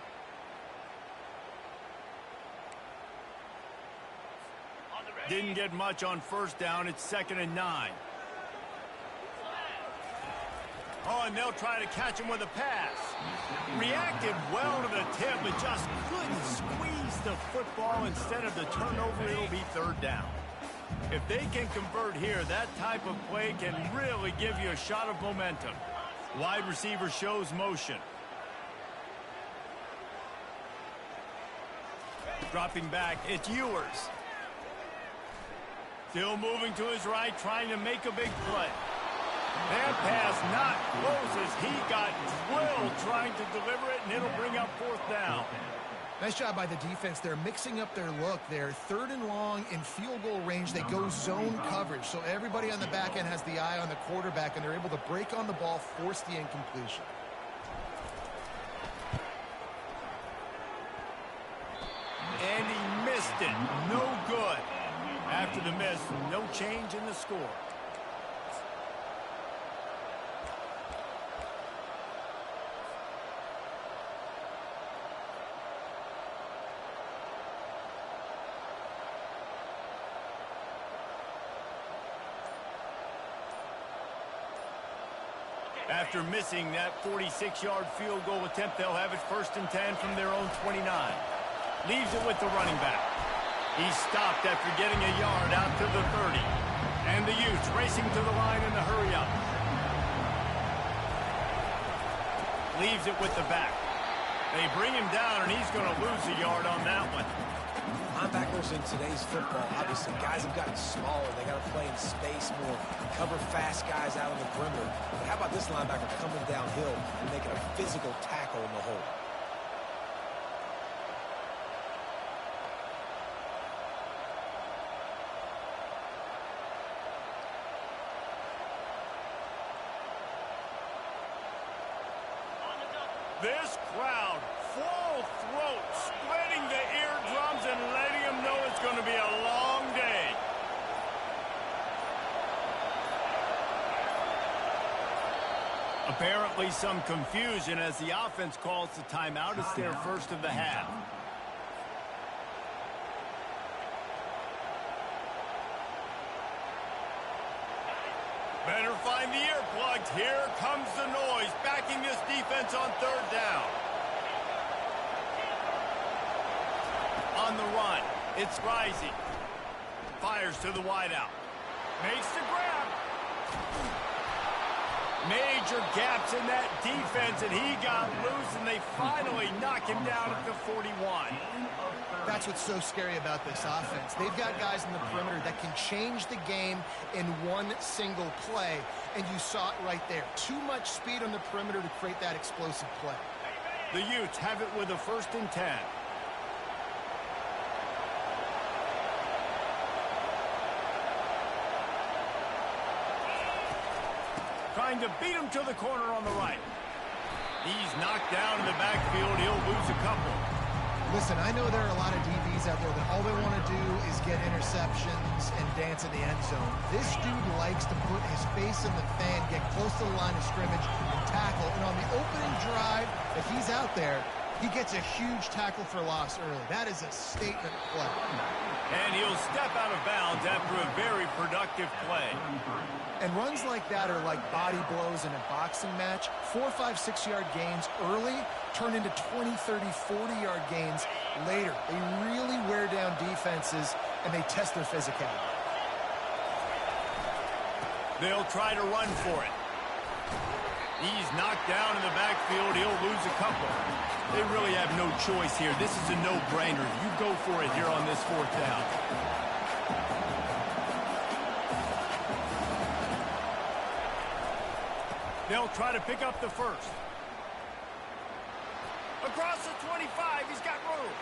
Didn't get much on first down. It's 2nd and 9. Oh, and they'll try to catch him with a pass. Reacted well to the tip, but just couldn't squeeze the football. Instead of the turnover, it'll be 3rd down. If they can convert here, that type of play can really give you a shot of momentum. Wide receiver shows motion. Dropping back, it's Ewers. Still moving to his right, trying to make a big play. That pass not close as he got drilled trying to deliver it, and it'll bring up 4th down. Nice job by the defense. They're mixing up their look. They're 3rd and long in field goal range. They go zone coverage, so everybody on the back end has the eye on the quarterback, and they're able to break on the ball, force the incompletion. And he missed it. No good. After the miss, no change in the score. After missing that 46-yard field goal attempt, they'll have it 1st and 10 from their own 29. Leaves it with the running back. He stopped after getting a yard out to the 30. And the Utes racing to the line in the hurry-up. Leaves it with the back. They bring him down, and he's going to lose a yard on that one. Linebackers in today's football, obviously, guys have gotten smaller. They got to play in space more, cover fast guys out on the perimeter. But how about this linebacker coming downhill and making a physical tackle in the hole? This crowd, full throat, splitting the eardrums and letting them know it's going to be a long day. Apparently some confusion as the offense calls the timeout. It's their first of the half. Better find the earplugs. Here comes the noise, backing this defense on 3rd down. On the run, it's Rising. Fires to the wideout. Makes the grab. Major gaps in that defense, and he got loose, and they finally knock him down at the 41. That's what's so scary about this offense. They've got guys in the perimeter that can change the game in one single play, and you saw it right there. Too much speed on the perimeter to create that explosive play. The Utes have it with a 1st and 10. Trying to beat him to the corner on the right. He's knocked down in the backfield. He'll lose a couple. Listen, I know there are a lot of DBs out there that all they want to do is get interceptions and dance in the end zone. This dude likes to put his face in the fan, get close to the line of scrimmage, and tackle. And on the opening drive that he's out there, he gets a huge tackle for loss early. That is a statement play. And he'll step out of bounds after a very productive play. And runs like that are like body blows in a boxing match. 4, 5, 6-yard gains early turn into 20, 30, 40-yard gains later. They really wear down defenses, and they test their physicality. They'll try to run for it. He's knocked down in the backfield. He'll lose a couple. They really have no choice here. This is a no-brainer. You go for it here on this 4th down. They'll try to pick up the 1st. Across the 25, he's got room.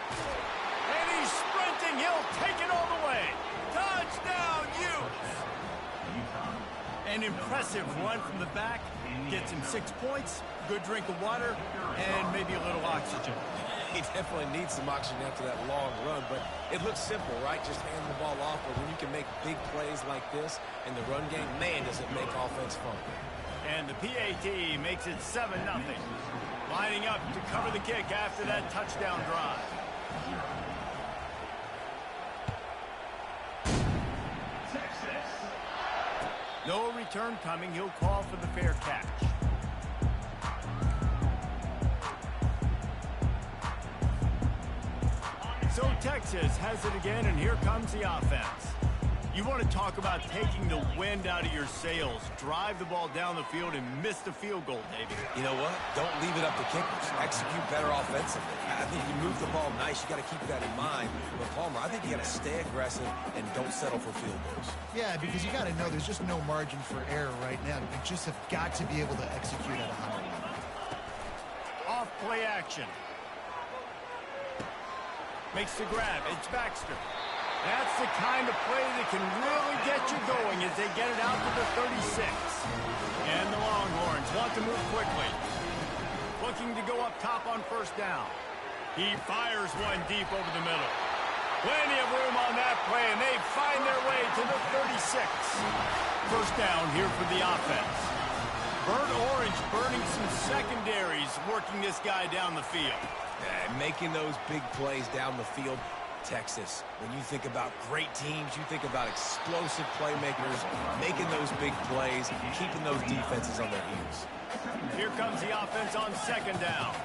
And he's sprinting. He'll take it all the way. Touchdown, Utes! An impressive run from the back. Gets him 6 points, good drink of water, and maybe a little oxygen. He definitely needs some oxygen after that long run, but it looks simple, right? Just hand the ball off, but when you can make big plays like this in the run game, man, does it make offense fun. And the PAT makes it 7-0. Lining up to cover the kick after that touchdown drive. No return coming. He'll call for the fair catch. So Texas has it again, and here comes the offense. You want to talk about taking the wind out of your sails. Drive the ball down the field and miss the field goal, David. You know what? Don't leave it up to kickers. Execute better offensively. I think you move the ball nice. You got to keep that in mind. But Palmer, I think you got to stay aggressive and don't settle for field goals. Yeah, because you got to know there's just no margin for error right now. You just have got to be able to execute at a high level. Off play action. Makes the grab. It's Baxter. That's the kind of play that can really get you going as they get it out to the 36. And the Longhorns want to move quickly. Looking to go up top on 1st down. He fires one deep over the middle. Plenty of room on that play, and they find their way to the 36. 1st down here for the offense. Burnt Orange burning some secondaries, working this guy down the field. Making those big plays down the field. Texas, when you think about great teams, you think about explosive playmakers, making those big plays, keeping those defenses on their heels. Here comes the offense on 2nd down.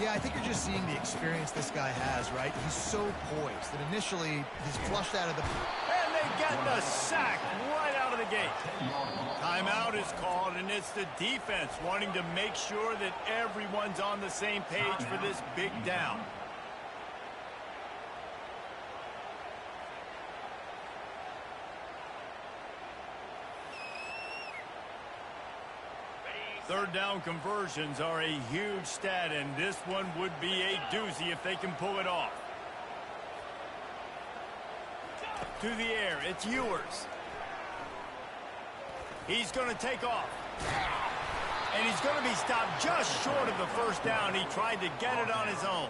Yeah, I think you're just seeing the experience this guy has, right? He's so poised that initially he's flushed out of the... And they get the sack right out of the gate. Timeout is called, and it's the defense wanting to make sure that everyone's on the same page for this big down. Third down conversions are a huge stat, and this one would be a doozy if they can pull it off. To the air, it's Ewers. He's going to take off. And he's going to be stopped just short of the 1st down. He tried to get it on his own.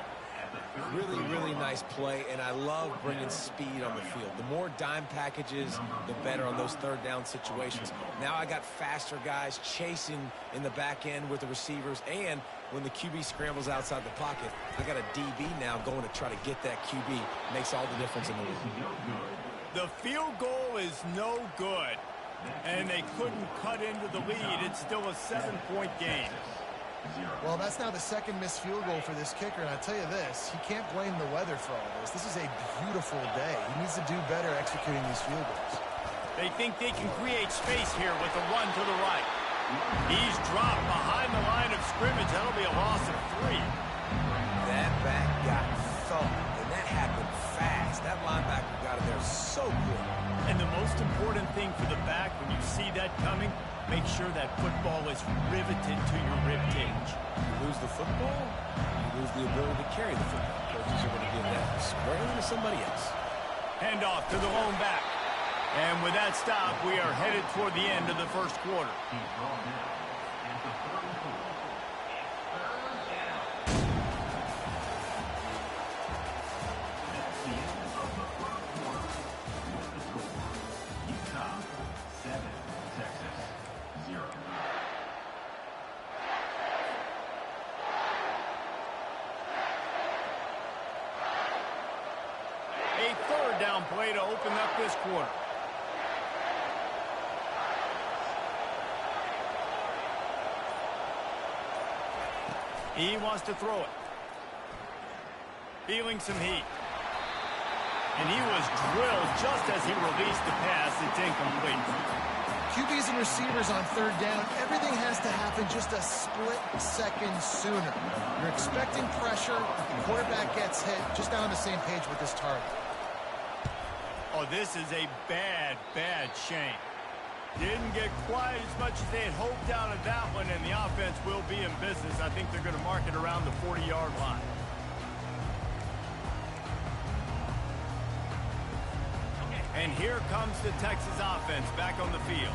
Really, really nice play, and I love bringing speed on the field. The more dime packages, the better on those 3rd down situations. Now I got faster guys chasing in the back end with the receivers, and when the QB scrambles outside the pocket, I got a DB now going to try to get that QB. Makes all the difference in the league. The field goal is no good, and they couldn't cut into the lead. It's still a 7-point game. Well, that's now the 2nd missed field goal for this kicker, and I tell you this, he can't blame the weather for all this. This is a beautiful day. He needs to do better executing these field goals. They think they can create space here with the run to the right. He's dropped behind the line of scrimmage. That'll be a loss of 3. That back got thumped, and that happened fast. That linebacker got in there so quick. And the most important thing for the back, when you see that coming, make sure that football is riveted to your rib cage. You lose the football, you lose the ability to carry the football. Coaches are going to give that squarely to somebody else. Handoff to the lone back. And with that stop, we are headed toward the end of the first quarter. A third down play to open up this quarter. He wants to throw it. Feeling some heat. And he was drilled just as he released the pass. It's incomplete. QBs and receivers on third down, everything has to happen just a split second sooner. You're expecting pressure, the quarterback gets hit, just not on the same page with this target. Oh, this is a bad, bad shame. Didn't get quite as much as they had hoped out of that one, and the offense will be in business. I think they're going to mark it around the 40-yard line. And here comes the Texas offense back on the field.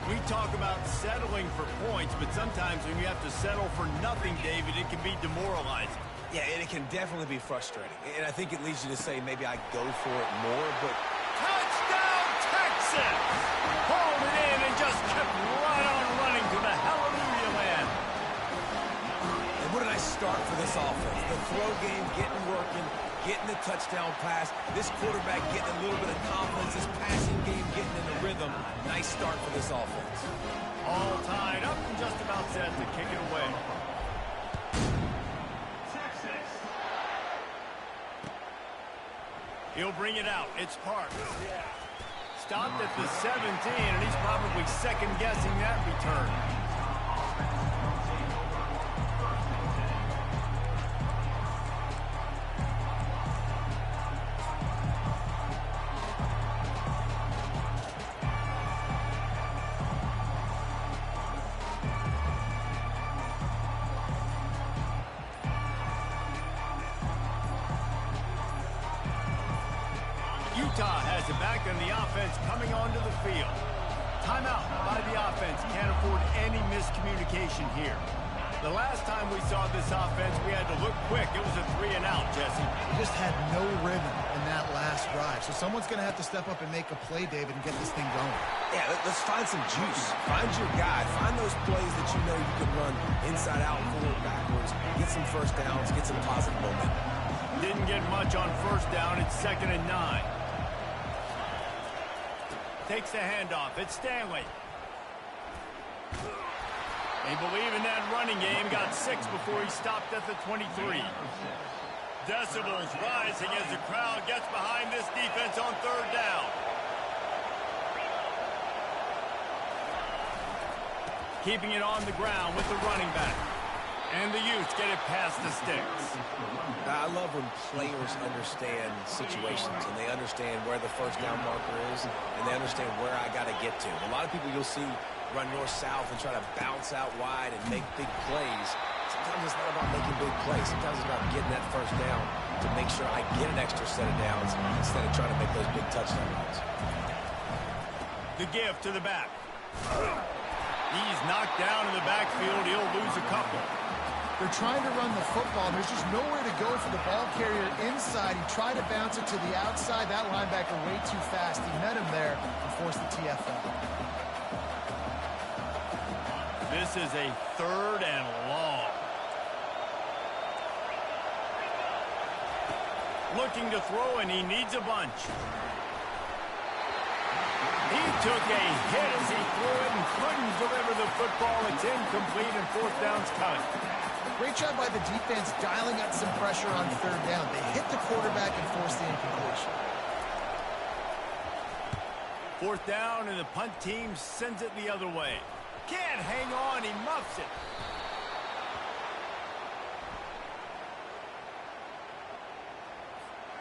We talk about settling for points, but sometimes when you have to settle for nothing, David, it can be demoralizing. Yeah, and it can definitely be frustrating. And I think it leads you to say maybe I go for it more, but... Touchdown, Texas! Hauled it in and just kept right on running to the hallelujah land. And what did I start for this offense? The throw game getting working, getting the touchdown pass. This quarterback getting a little bit of confidence. This passing game getting in the rhythm. Nice start for this offense. All tied up and just about set to kick it away. He'll bring it out. It's Park. Stopped at the 17, and he's probably second-guessing that return. Utah has it back, and the offense coming onto the field. Timeout by the offense. Can't afford any miscommunication here. The last time we saw this offense, we had to look quick. It was a 3-and-out, Jesse. We just had no rhythm in that last drive. So someone's going to have to step up and make a play, David, and get this thing going. Yeah, let's find some juice. Find your guy. Find those plays that you know you can run inside out, forward, backwards. Get some first downs. Get some positive momentum. Didn't get much on first down. It's 2nd and 9. Takes the handoff. It's Stanley. They believe in that running game. Got 6 before he stopped at the 23. Decibels rising as the crowd gets behind this defense on third down. Keeping it on the ground with the running back. And the Utes get it past the sticks. I love when players understand situations and they understand where the first down marker is and they understand where I got to get to. A lot of people you'll see run north-south and try to bounce out wide and make big plays. Sometimes it's not about making big plays. Sometimes it's about getting that first down to make sure I get an extra set of downs instead of trying to make those big touchdown runs. The give to the back. He's knocked down in the backfield. He'll lose a couple. They're trying to run the football. There's just nowhere to go for the ball carrier inside. He tried to bounce it to the outside. That linebacker way too fast. He met him there and forced the TFL. This is a 3rd and long. Looking to throw, and he needs a bunch. He took a hit as he threw it and couldn't deliver the football. It's incomplete, and 4th down's coming. Great job by the defense dialing up some pressure on third down. They hit the quarterback and forced the incompletion. 4th down, and the punt team sends it the other way. Can't hang on. He muffs it.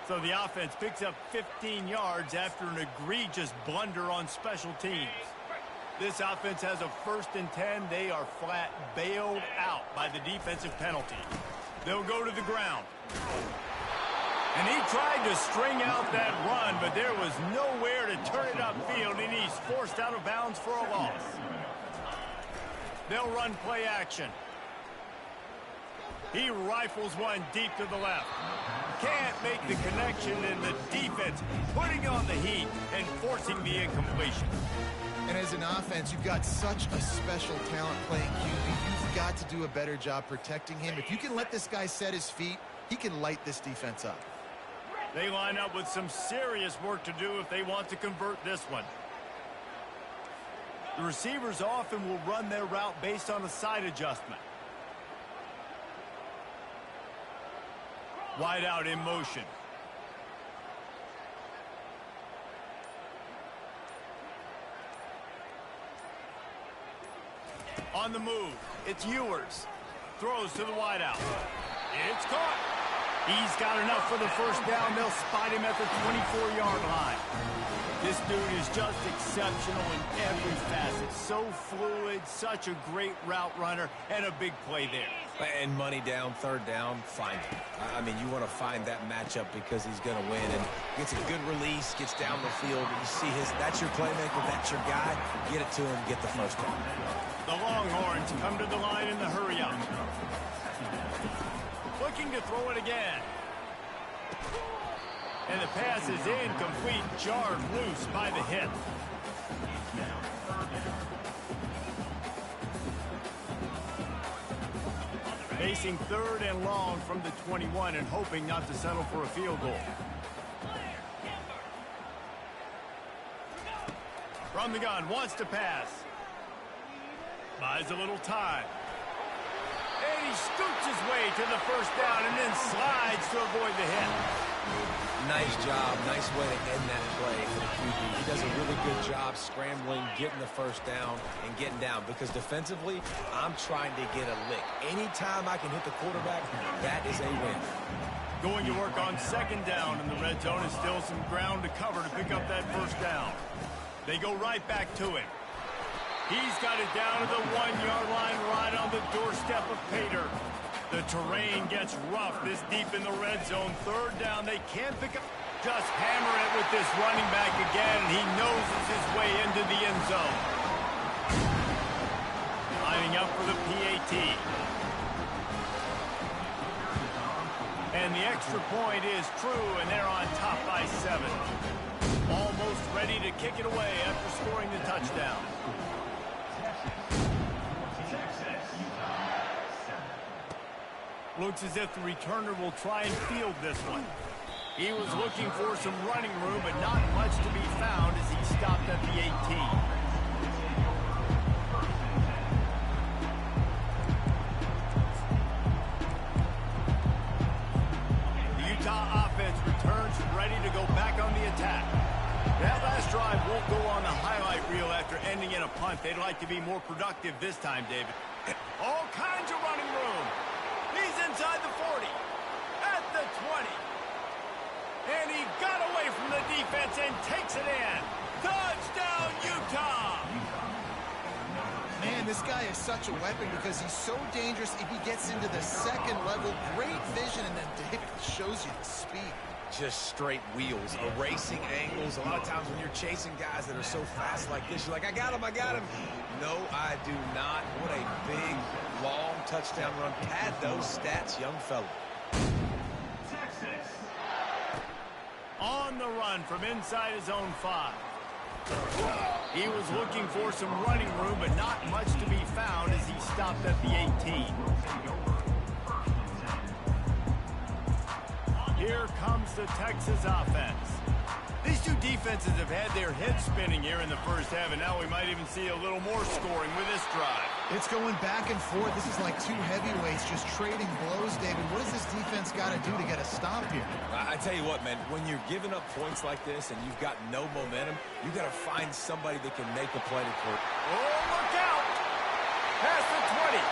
So the offense picks up 15 yards after an egregious blunder on special teams. This offense has a 1st and 10. They are flat bailed out by the defensive penalty. They'll go to the ground. And he tried to string out that run, but there was nowhere to turn it upfield, and he's forced out of bounds for a loss. They'll run play action. He rifles one deep to the left. Can't make the connection, and the defense putting on the heat and forcing the incompletion. And as an offense, you've got such a special talent playing QB. You've got to do a better job protecting him. If you can let this guy set his feet, he can light this defense up. They line up with some serious work to do if they want to convert this one. The receivers often will run their route based on a side adjustment. Wide out in motion. On the move, it's Ewers. Throws to the wide out. It's caught. He's got enough for the first down. They'll spot him at the 24-yard line. This dude is just exceptional in every facet. So fluid, such a great route runner, and a big play there. And money down, 3rd down, find him. I mean, you want to find that matchup because he's going to win. And gets a good release, gets down the field. You see that's your playmaker, that's your guy. Get it to him, get the first down. The Longhorns come to the line in the hurry-up. Looking to throw it again. And the pass is incomplete, jarred loose by the hit. Facing 3rd and long from the 21 and hoping not to settle for a field goal. From the gun, wants to pass. Buys a little time. And he scoots his way to the first down and then slides to avoid the hit. Nice job. Nice way to end that play for the QB. He does a really good job scrambling, getting the first down, and getting down. Because defensively, I'm trying to get a lick. Anytime I can hit the quarterback, that is a win. Going to work on 2nd down, and the red zone is still some ground to cover to pick up that first down. They go right back to him. He's got it down to the 1-yard line right on the doorstep of Pater. The terrain gets rough this deep in the red zone. 3rd down, they can't pick up. Just hammer it with this running back again. He noses his way into the end zone. Lining up for the PAT. And the extra point is true, and they're on top by 7. Almost ready to kick it away after scoring the touchdown. Looks as if the returner will try and field this one. He was looking for some running room, but not much to be found as he stopped at the 18. The Utah offense returns ready to go back on the attack. That last drive won't go on the highlight reel after ending in a punt. They'd like to be more productive this time, David. All kinds of running room. He's inside the 40, at the 20. And he got away from the defense and takes it in. Touchdown, Utah! Man, this guy is such a weapon because he's so dangerous if he gets into the 2nd level. Great vision, and then David shows you the speed. Just straight wheels, erasing angles. A lot of times when you're chasing guys that are so fast like this, you're like, I got him. No, I do not. What a big, long touchdown run. Pad those stats, young fella. Texas. On the run from inside his own 5. He was looking for some running room, but not much to be found as he stopped at the 18. Here comes the Texas offense. These two defenses have had their heads spinning here in the first half, and now we might even see a little more scoring with this drive. It's going back and forth. This is like two heavyweights just trading blows, David. What does this defense got to do to get a stop here? I tell you what, man, when you're giving up points like this and you've got no momentum, you got to find somebody that can make a play to court. Oh, look out! Past the 20.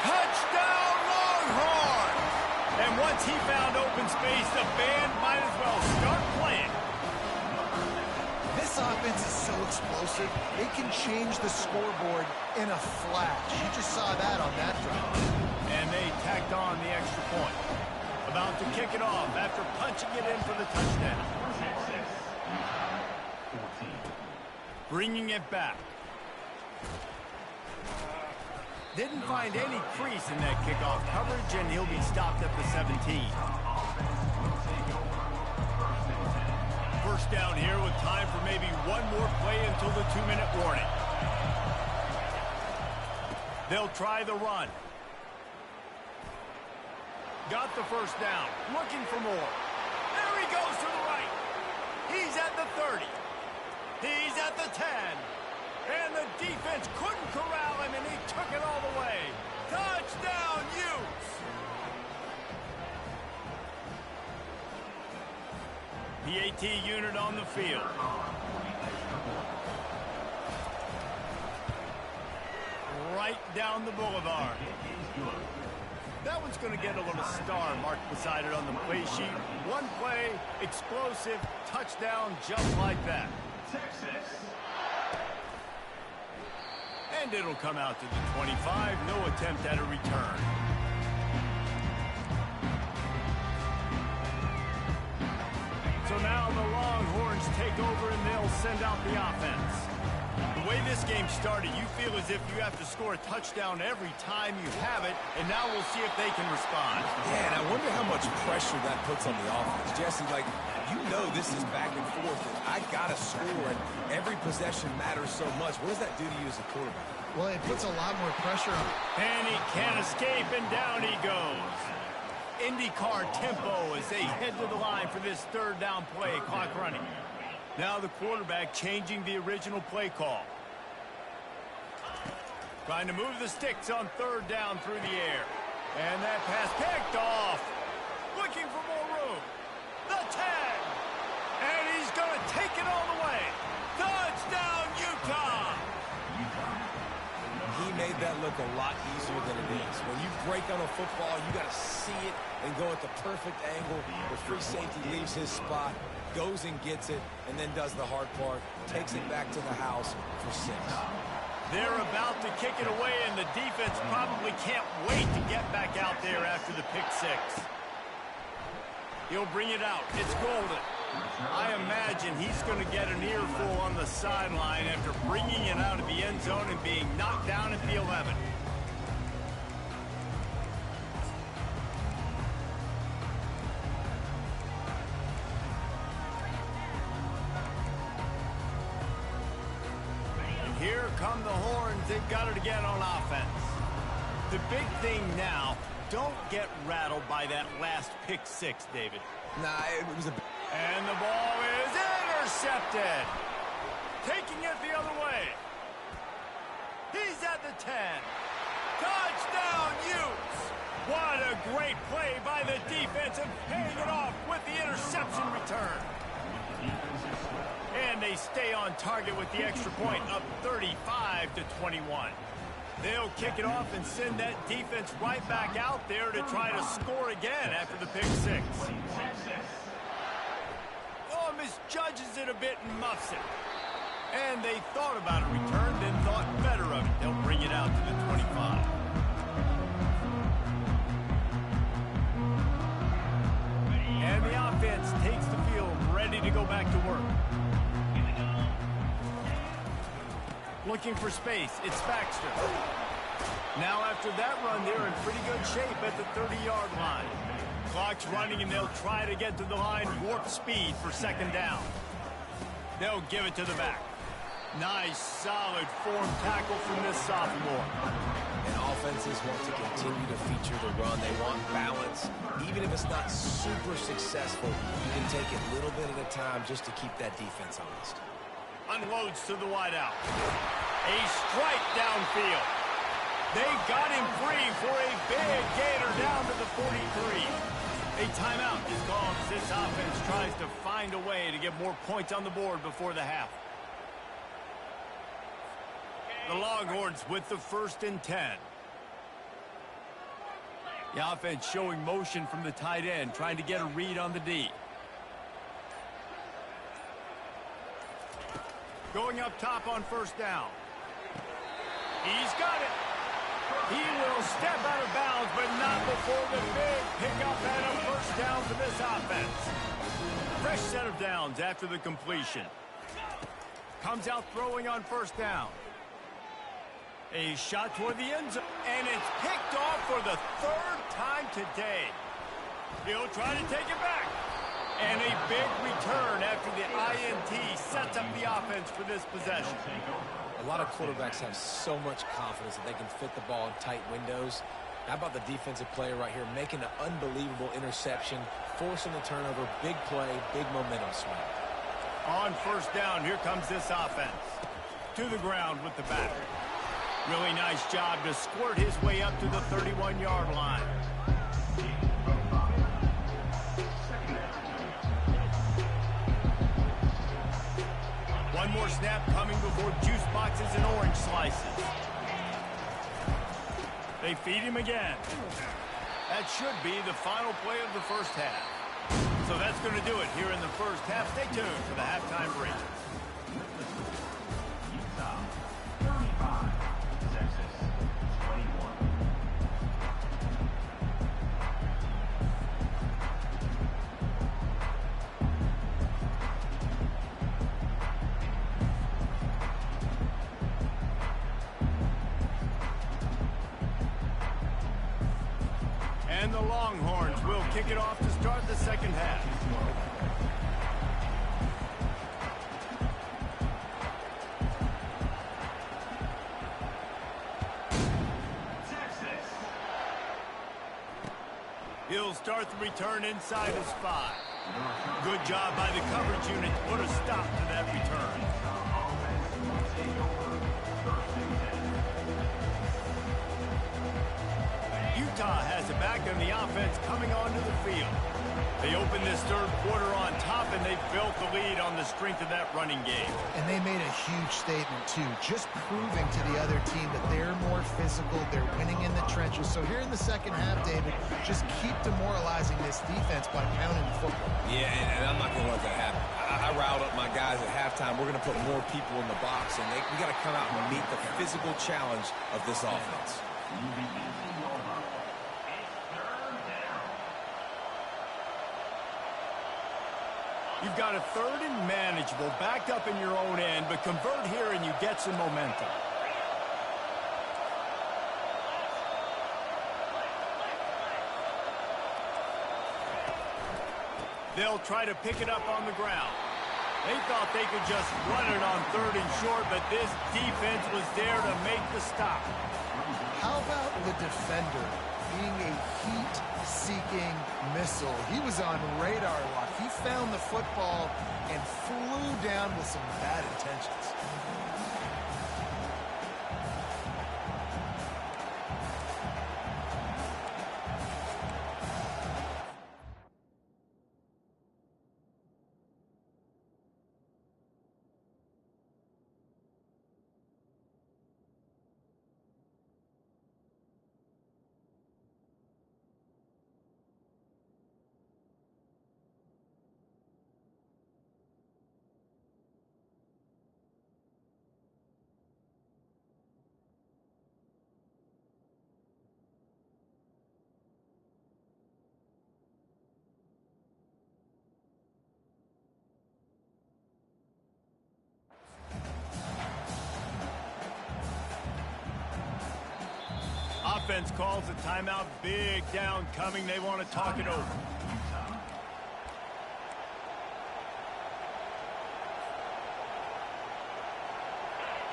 Touchdown, Longhorns! And once he found open space, the band might as well start playing. This offense is so explosive, it can change the scoreboard in a flash. You just saw that on that drive. And they tacked on the extra point. About to kick it off after punching it in for the touchdown. Bringing it back. Didn't find any crease in that kickoff coverage, and he'll be stopped at the 17. First down here with time for maybe one more play until the 2-minute warning. They'll try the run. Got the first down. Looking for more. There he goes to the right. He's at the 30. He's at the 10. And the defense couldn't corral him, and he took it all the way. Touchdown, Utes! The AT unit on the field. Right down the boulevard. That one's going to get a little star marked beside it on the play sheet. One play, explosive, touchdown, just like that. And it'll come out to the 25. No attempt at a return. So now the Longhorns take over and they'll send out the offense. The way this game started, you feel as if you have to score a touchdown every time you have it, and now we'll see if they can respond. Yeah, and I wonder how much pressure that puts on the offense. Jesse, like, you know this is back and forth, and I got to score, and every possession matters so much. What does that do to you as a quarterback? Well, it puts a lot more pressure on. And he can't escape, and down he goes. IndyCar tempo as they head to the line for this third down play, clock running. Now the quarterback changing the original play call. Trying to move the sticks on third down through the air. And that pass picked off. Looking for more room. The 10. And he's going to take it all the way. Touchdown, Utah! He made that look a lot easier than it is. When you break on a football, you got to see it and go at the perfect angle. The free safety leaves his spot, goes and gets it, and then does the hard part, takes it back to the house for 6. They're about to kick it away, and the defense probably can't wait to get back out there after the pick 6. He'll bring it out. It's golden. I imagine he's going to get an earful on the sideline after bringing it out of the end zone and being knocked down at the 11. And here come the Horns. They've got it again on offense. The big thing now, don't get rattled by that last pick 6, David. Nah, it was a... And the ball is intercepted. Taking it the other way. He's at the 10. Touchdown, Utes. What a great play by the defense and paying it off with the interception return. And they stay on target with the extra point, up 35-21. They'll kick it off and send that defense right back out there to try to score again after the pick 6. Oh, misjudges it a bit and muffs it. And they thought about a return, then thought better of it. They'll bring it out to the 25. And the offense takes the field, ready to go back to work. Looking for space, it's Baxter. Now after that run, they're in pretty good shape at the 30-yard line. Clock's running, and they'll try to get to the line warp speed for second down. They'll give it to the back. Nice, solid form tackle from this sophomore. And offenses want to continue to feature the run. They want balance. Even if it's not super successful, you can take it little bit at a time just to keep that defense honest. Unloads to the wideout. A strike downfield. They got him free for a big gator down to the 43. A timeout is called as this offense tries to find a way to get more points on the board before the half. The Longhorns with the 1st and 10. The offense showing motion from the tight end, trying to get a read on the D. Going up top on 1st down. He's got it. He will step out of bounds, but not before the big pickup and a 1st down for this offense. Fresh set of downs after the completion. Comes out throwing on 1st down. A shot toward the end zone, and it's picked off for the 3rd time today. He'll try to take it back. And a big return after the INT sets up the offense for this possession. A lot of quarterbacks have so much confidence that they can fit the ball in tight windows. How about the defensive player right here making an unbelievable interception, forcing the turnover, big play, big momentum swing. On 1st down, here comes this offense. To the ground with the back. Really nice job to squirt his way up to the 31-yard line. One more snap coming before juice boxes and orange slices. They feed him again. That should be the final play of the 1st half. So that's going to do it here in the 1st half. Stay tuned for the halftime break. Utah 35, Texas 21. And the Longhorns will kick it off to start the 2nd half. Texas. He'll start the return inside his 5. Good job by the coverage unit to put a stop to that return. Utah has it back and the offense coming onto the field. They opened this 3rd quarter on top, and they built the lead on the strength of that running game. And they made a huge statement, too, just proving to the other team that they're more physical, they're winning in the trenches. So here in the 2nd half, David, just keep demoralizing this defense by pounding the football. Yeah, and I'm not going to let that happen. I riled up my guys at halftime. We're going to put more people in the box, and we got to come out and meet the physical challenge of this offense. You've got a 3rd and manageable, backed up in your own end, but convert here and you get some momentum. They'll try to pick it up on the ground. They thought they could just run it on 3rd and short, but this defense was there to make the stop. How about the defender being a heat-seeking missile? He was on radar lock. He found the football and flew down with some bad intentions. Offense calls a timeout. Big down coming. They want to talk it over.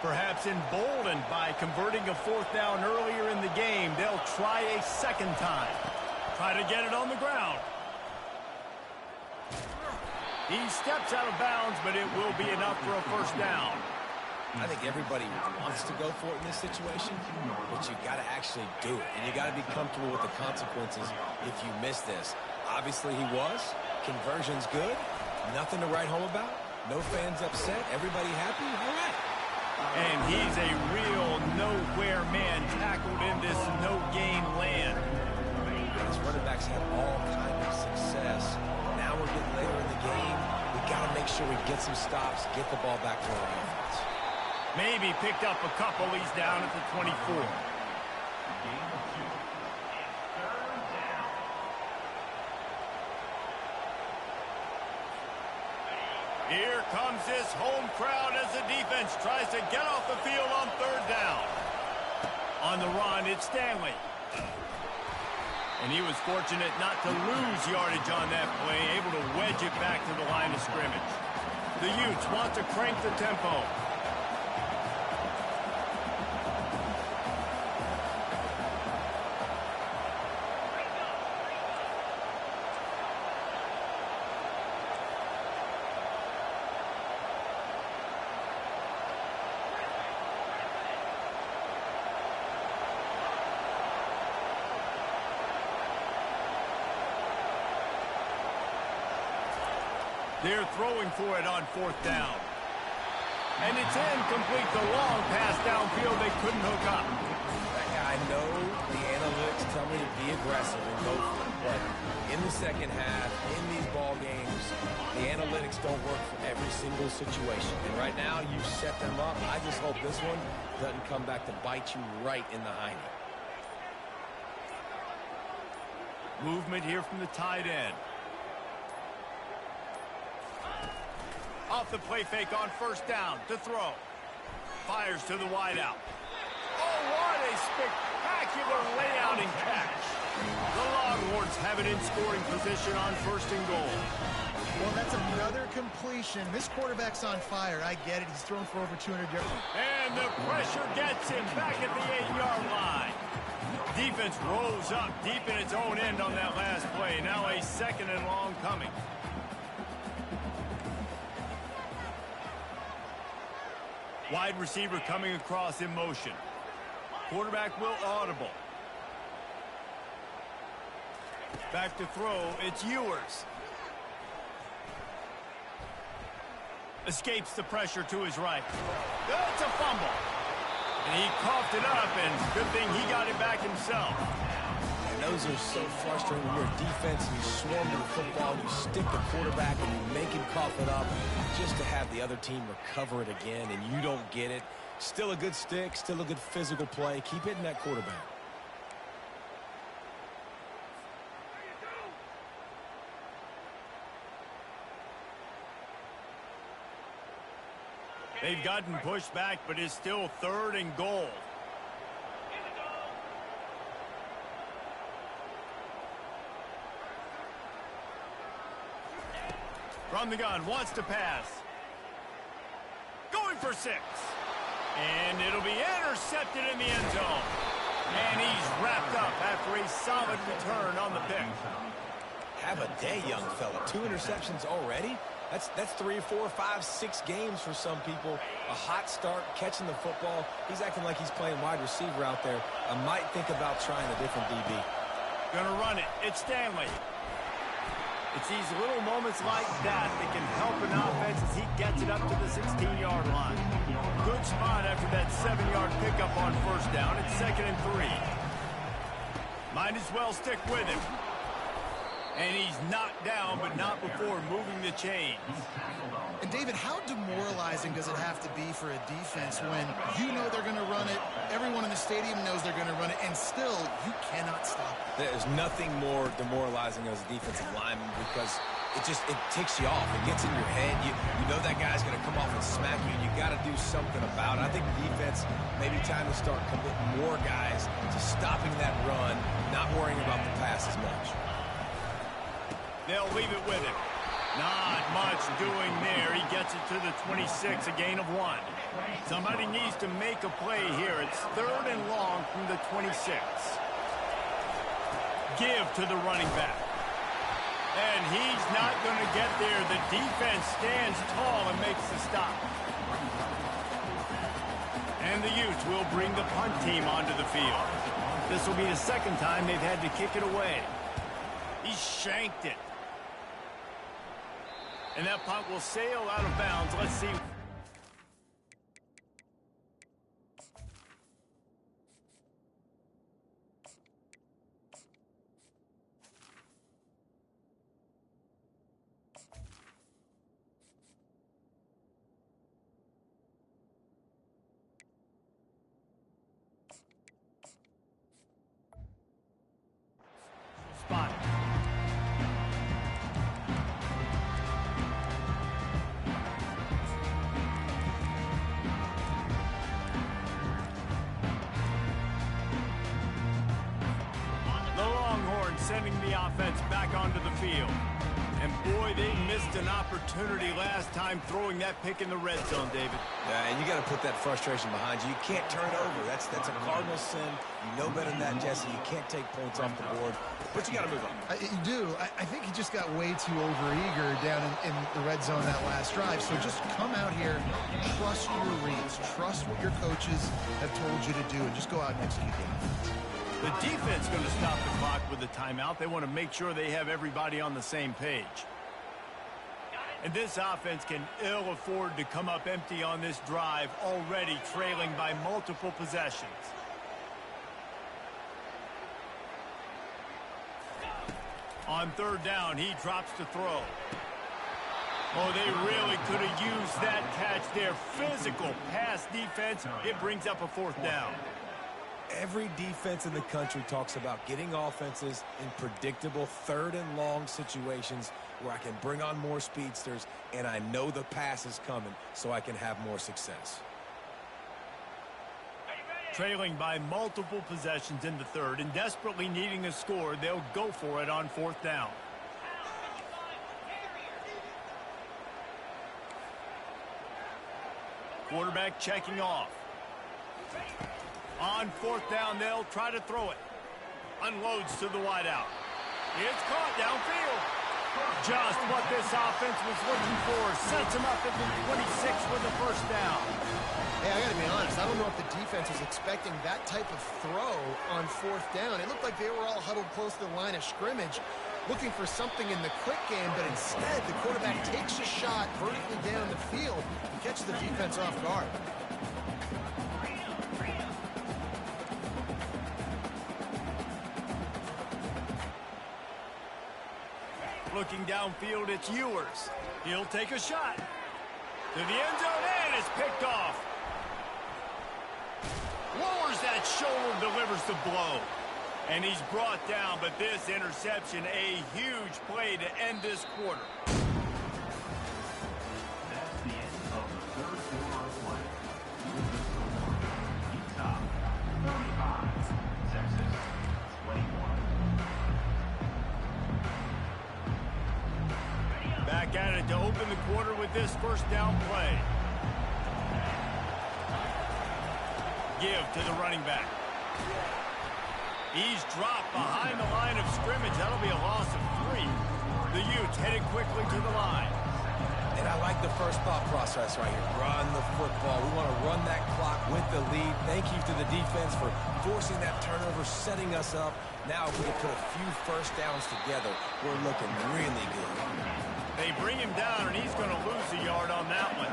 Perhaps emboldened by converting a 4th down earlier in the game, they'll try a 2nd time. Try to get it on the ground. He steps out of bounds, but it will be enough for a 1st down. I think everybody wants to go for it in this situation, but you got to actually do it, and you got to be comfortable with the consequences if you miss this. Obviously, he was. Conversion's good. Nothing to write home about. No fans upset. Everybody happy. All right. And he's a real nowhere man tackled in this no-gain land. His running backs had all kinds of success. Now we're getting later in the game. We got to make sure we get some stops, get the ball back to our offense. Maybe picked up a couple. He's down at the 24. Here comes this home crowd as the defense tries to get off the field on third down. On the run, it's Stanley. And he was fortunate not to lose yardage on that play, able to wedge it back to the line of scrimmage. The Utes want to crank the tempo. They're throwing for it on fourth down. And it's incomplete. The long pass downfield they couldn't hook up. I know the analytics tell me to be aggressive and go for it, but in the second half, in these ball games, the analytics don't work for every single situation. And right now, you've set them up. I just hope this one doesn't come back to bite you right in the hiney. Movement here from the tight end. Off the play fake on first down to throw. Fires to the wideout. Oh, what a spectacular layout and catch. The Longhorns have it in scoring position on first and goal. Well, that's another completion. This quarterback's on fire. I get it. He's thrown for over 200 yards. And the pressure gets him back at the 8-yard line. Defense rolls up deep in its own end on that last play. Now a second and long coming. Wide receiver coming across in motion. Quarterback will audible. Back to throw. It's Ewers. Escapes the pressure to his right. It's a fumble. And he coughed it up, and good thing he got it back himself. And those are so frustrating when you're a defense and you swarm to the football, you stick the quarterback and you make him cough it up just to have the other team recover it again, and you don't get it. Still a good stick, still a good physical play. Keep hitting that quarterback. They've gotten pushed back, but it's still third and goal. From the gun, wants to pass. Going for 6. And it'll be intercepted in the end zone. And he's wrapped up after a solid return on the pick. Have a day, young fella. 2 interceptions already? That's 3, 4, 5, 6 games for some people. A hot start, catching the football. He's acting like he's playing wide receiver out there. I might think about trying a different DB. Gonna run it. It's Stanley. It's these little moments like that that can help an offense as he gets it up to the 16-yard line. Good spot after that 7-yard pickup on first down. It's 2nd and 3. Might as well stick with him. And he's knocked down, but not before moving the chains. And, David, how demoralizing does it have to be for a defense when you know they're going to run it, everyone in the stadium knows they're going to run it, and still you cannot stop it? There's nothing more demoralizing as a defensive lineman because it ticks you off. It gets in your head. You know that guy's going to come off and smack you, and you got to do something about it. I think the defense, maybe time to start committing more guys to stopping that run, not worrying about the pass as much. They'll leave it with him. Not much doing there. He gets it to the 26, a gain of 1. Somebody needs to make a play here. It's 3rd and long from the 26. Give to the running back. And he's not going to get there. The defense stands tall and makes the stop. And the Utes will bring the punt team onto the field. This will be the second time they've had to kick it away. He shanked it. And that punt will sail out of bounds. Let's see. the offense back onto the field. And boy, they missed an opportunity last time throwing that pick in the red zone, David. Yeah, and you got to put that frustration behind you. You can't turn it over. That's a cardinal sin. You know better than that, Jesse. You can't take points off the board, but you got to move on. You do. I think he just got way too overeager down in the red zone that last drive. So just come out here, trust your reads, trust what your coaches have told you to do, and just go out and execute it. The defense going to stop the clock with a timeout. They want to make sure they have everybody on the same page. And this offense can ill afford to come up empty on this drive, already trailing by multiple possessions. On third down, he drops to throw. Oh, they really could have used that catch there. Physical pass defense. It brings up a fourth down. Every defense in the country talks about getting offenses in predictable third and long situations where I can bring on more speedsters and I know the pass is coming so I can have more success. Trailing by multiple possessions in the third and desperately needing a score, they'll go for it on fourth down. Quarterback checking off. On fourth down, they'll try to throw it. Unloads to the wideout. It's caught downfield. Just what this offense was looking for. Sets him up at the 26 with the first down. Hey, I got to be honest. I don't know if the defense was expecting that type of throw on fourth down. It looked like they were all huddled close to the line of scrimmage, looking for something in the quick game, but instead the quarterback takes a shot vertically down the field and catches the defense off guard. Looking downfield, it's Ewers. He'll take a shot. To the end zone, and it's picked off. Lowers that shoulder, delivers the blow. And he's brought down, but this interception, a huge play to end this quarter. That's the end of the third quarter of play. Utah 35, Texas 21. Back at it to open the quarter with this first down play. Give to the running back. He's dropped behind the line of scrimmage. That'll be a loss of 3. The Utes headed quickly to the line. And I like the first thought process right here. Run the football. We want to run that clock with the lead. Thank you to the defense for forcing that turnover, setting us up. Now if we can put a few first downs together, we're looking really good. They bring him down, and he's going to lose a yard on that one.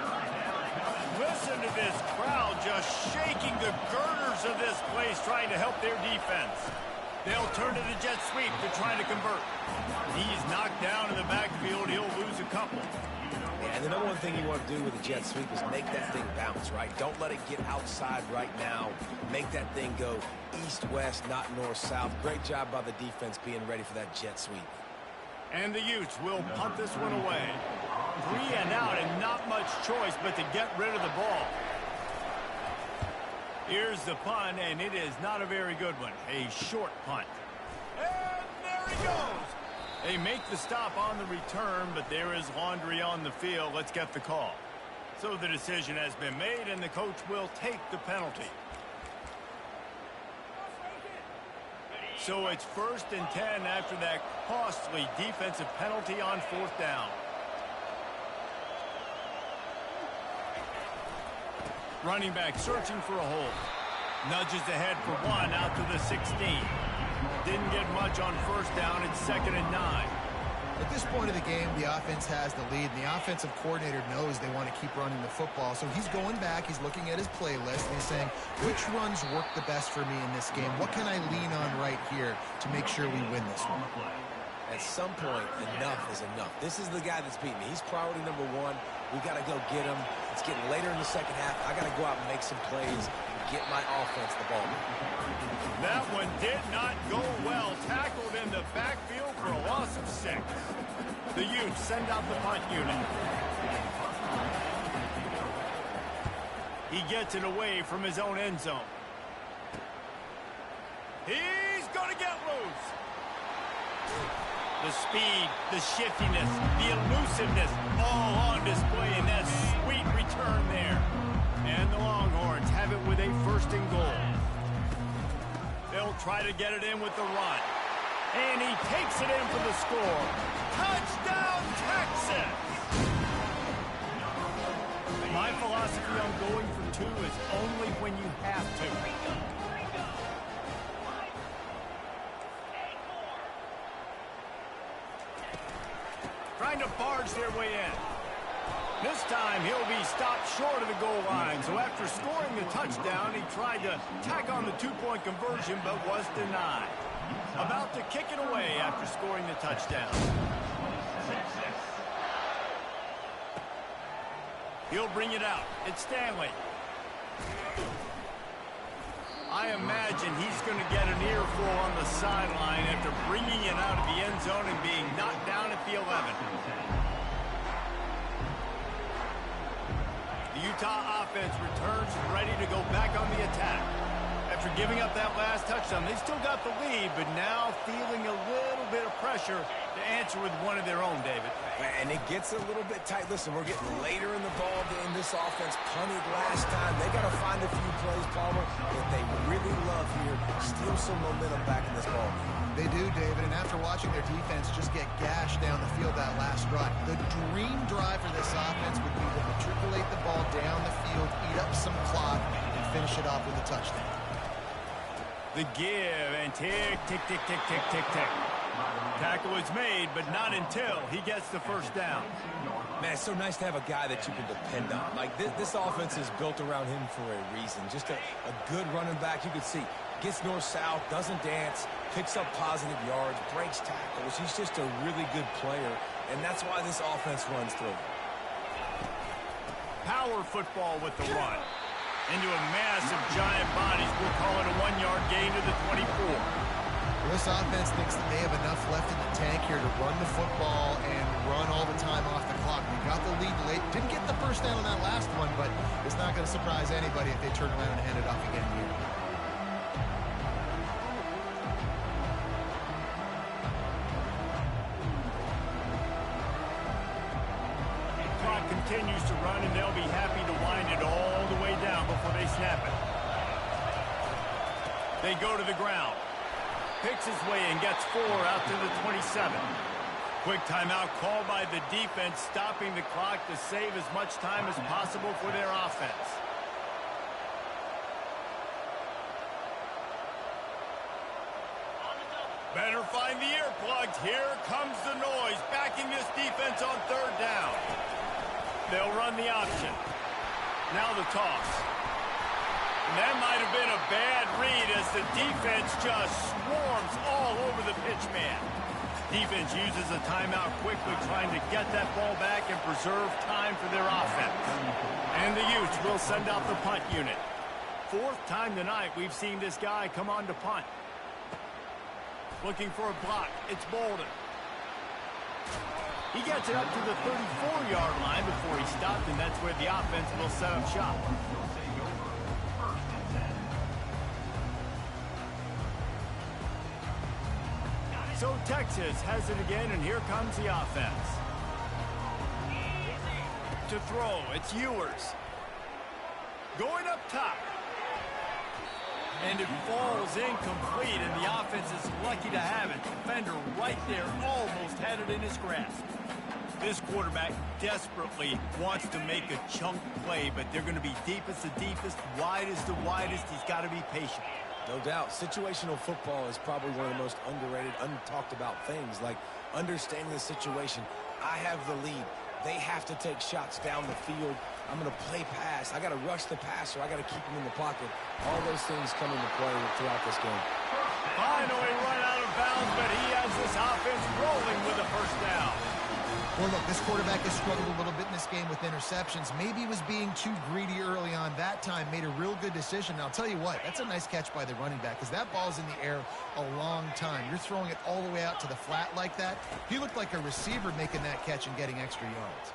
Listen to this crowd just shaking the girders of this place, trying to help their defense. They'll turn to the jet sweep to try to convert. He's knocked down in the backfield. He'll lose a couple. Yeah, and the number one thing you want to do with a jet sweep is make that thing bounce, right? Don't let it get outside right now. Make that thing go east-west, not north-south. Great job by the defense being ready for that jet sweep. And the Utes will punt this one away. 3 and out, and not much choice but to get rid of the ball. Here's the punt, and it is not a very good one. A short punt. And there he goes. They make the stop on the return, but there is laundry on the field. Let's get the call. So the decision has been made, and the coach will take the penalty. So it's 1st and 10 after that costly defensive penalty on fourth down. Running back searching for a hole. Nudges ahead for 1 out to the 16. Didn't get much on first down. It's 2nd and 9. At this point of the game, the offense has the lead, and the offensive coordinator knows they want to keep running the football. So he's going back, he's looking at his playlist, and he's saying, which runs work the best for me in this game? What can I lean on right here to make sure we win this one? At some point, enough is enough. This is the guy that's beating me. He's priority number 1. We got to go get him. It's getting later in the second half. I got to go out and make some plays and get my offense the ball. That one did not go well. Tackled in the backfield for a loss of 6. The Utes send out the punt unit. He gets it away from his own end zone. He's going to get loose. The speed, the shiftiness, the elusiveness, all on display in that sweet return there. And the Longhorns have it with a 1st and goal. They'll try to get it in with the run. And he takes it in for the score. Touchdown, Texas! My philosophy on going for 2 is only when you have to. Trying to barge their way in. This time, he'll be stopped short of the goal line. So after scoring the touchdown, he tried to tack on the 2-point conversion, but was denied. About to kick it away after scoring the touchdown. He'll bring it out. It's Stanley. I imagine he's going to get an earful on the sideline after bringing it out of the end zone and being knocked down at the 11. The Utah offense returns ready to go back on the attack. After giving up that last touchdown, they still got the lead, but now feeling a little bit of pressure to answer with one of their own, David. And it gets a little bit tight. Listen, we're getting later in the ball game. This offense punted last time. They got to find a few plays, Palmer, that they really love here. Steal some momentum back in this ball game. They do, David, and after watching their defense just get gashed down the field that last drive, the dream drive for this offense would be to matriculate the ball down the field, eat up some clock, and finish it off with a touchdown. The give, and tick, tick, tick, tick, tick, tick, tick. Tackle is made, but not until he gets the 1st down. Man, it's so nice to have a guy that you can depend on. Like, this offense is built around him for a reason. Just a good running back. You can see, gets north-south, doesn't dance, picks up positive yards, breaks tackles. He's just a really good player, and that's why this offense runs through. Power football with the run. Into a mass of giant bodies. We'll call it a 1-yard gain to the 24. Well, this offense thinks that they have enough left in the tank here to run the football and run all the time off the clock. They got the lead late. Didn't get the 1st down on that last one, but it's not going to surprise anybody if they turn around and hand it off again here. Clock continues to run, and they'll be happy to wind it all the way down before they snap it. They go to the ground. Picks his way and gets 4 out to the 27. Quick timeout called by the defense, stopping the clock to save as much time as possible for their offense. Better find the earplugs. Here comes the noise, backing this defense on 3rd down. They'll run the option. Now the toss. And that might have been a bad read as the defense just swarms all over the pitch man. Defense uses a timeout quickly, trying to get that ball back and preserve time for their offense. And the Utes will send out the punt unit. 4th time tonight we've seen this guy come on to punt. Looking for a block. It's Bolden. He gets it up to the 34-yard line before he stopped, and that's where the offense will set up shop. So Texas has it again, and here comes the offense. To throw, it's Ewers. Going up top. And it falls incomplete, and the offense is lucky to have it. Defender right there, almost had it in his grasp. This quarterback desperately wants to make a chunk play, but they're going to be deepest the deepest, widest the widest. He's got to be patient. No doubt. Situational football is probably one of the most underrated, untalked about things, like understanding the situation. I have the lead. They have to take shots down the field. I'm going to play pass. I got to rush the passer. I got to keep him in the pocket. All those things come into play throughout this game. Finally run out of bounds, but he has this offense rolling with a 1st down. Well, look, this quarterback has struggled a little bit in this game with interceptions. Maybe he was being too greedy early on. That time made a real good decision. Now, I'll tell you what, that's a nice catch by the running back because that ball's in the air a long time. You're throwing it all the way out to the flat like that. He looked like a receiver making that catch and getting extra yards.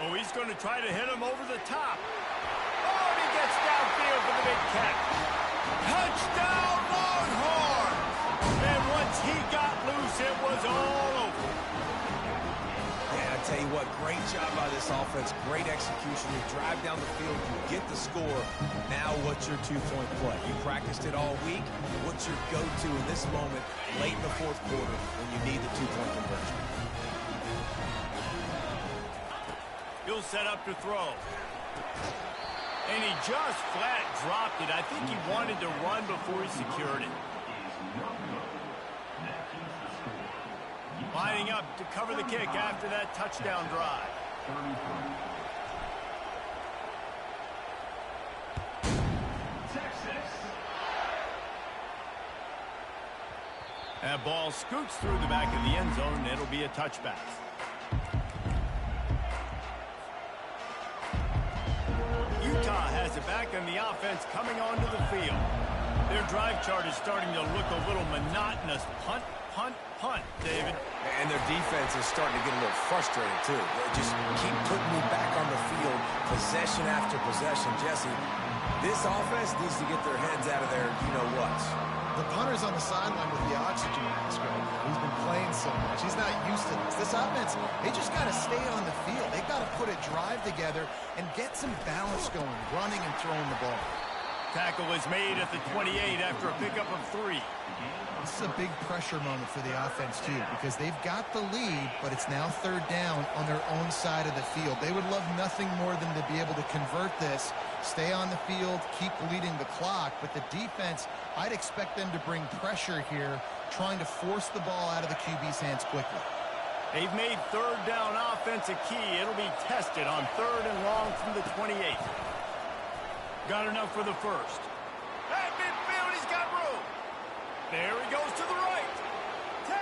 Oh, he's going to try to hit him over the top. Oh, and he gets downfield for the big catch. Touchdown, Longhorns! And once he got loose, it was all over. tell you what, great job by this offense, great execution. You drive down the field, you get the score. Now what's your two-point play? You practiced it all week. What's your go-to in this moment late in the fourth quarter when you need the two-point conversion? He'll set up to throw. And he just flat dropped it. I think he wanted to run before he secured it. Lining up to cover the kick after that touchdown drive. That ball scoots through the back of the end zone, and it'll be a touchback. Utah has it back, and the offense coming onto the field. Their drive chart is starting to look a little monotonous. Punt, punt, punt, David. And their defense is starting to get a little frustrated, too. They just keep putting me back on the field, possession after possession. Jesse, this offense needs to get their heads out of there, you-know-whats. The punter's on the sideline with the oxygen mask right now. He's been playing so much. He's not used to this. This offense, they just got to stay on the field. They've got to put a drive together and get some balance going, running and throwing the ball. Tackle is made at the 28 after a pickup of 3. This is a big pressure moment for the offense, too, because they've got the lead, but it's now third down on their own side of the field. They would love nothing more than to be able to convert this, stay on the field, keep leading the clock, but the defense, I'd expect them to bring pressure here, trying to force the ball out of the QB's hands quickly. They've made third down offense a key. It'll be tested on 3rd and long from the 28. Got enough for the first. At midfield, he's got room. There he goes to the right. 10.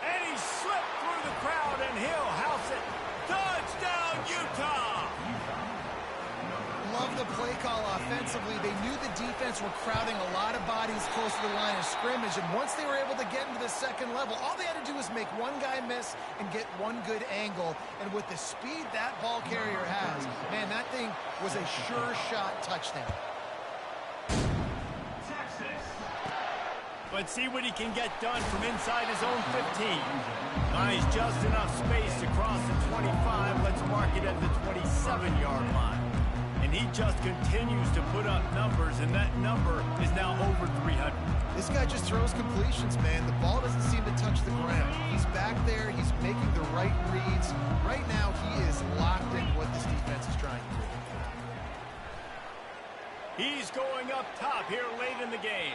And he slipped through the crowd, and he'll house it. Touchdown, Utah! Love the play call offensively. They knew the defense were crowding a lot of bodies close to the line of scrimmage, and once they were able to get into the second level, all they had to do was make one guy miss and get one good angle, and with the speed that ball carrier has, man, that thing was a sure shot touchdown. But see what he can get done from inside his own 15. Nice, just enough space to cross the 25. Let's mark it at the 27-yard line. And he just continues to put up numbers, and that number is now over 300. This guy just throws completions, man. The ball doesn't seem to touch the ground. He's back there. He's making the right reads. Right now, he is locked in what this defense is trying to do. He's going up top here late in the game.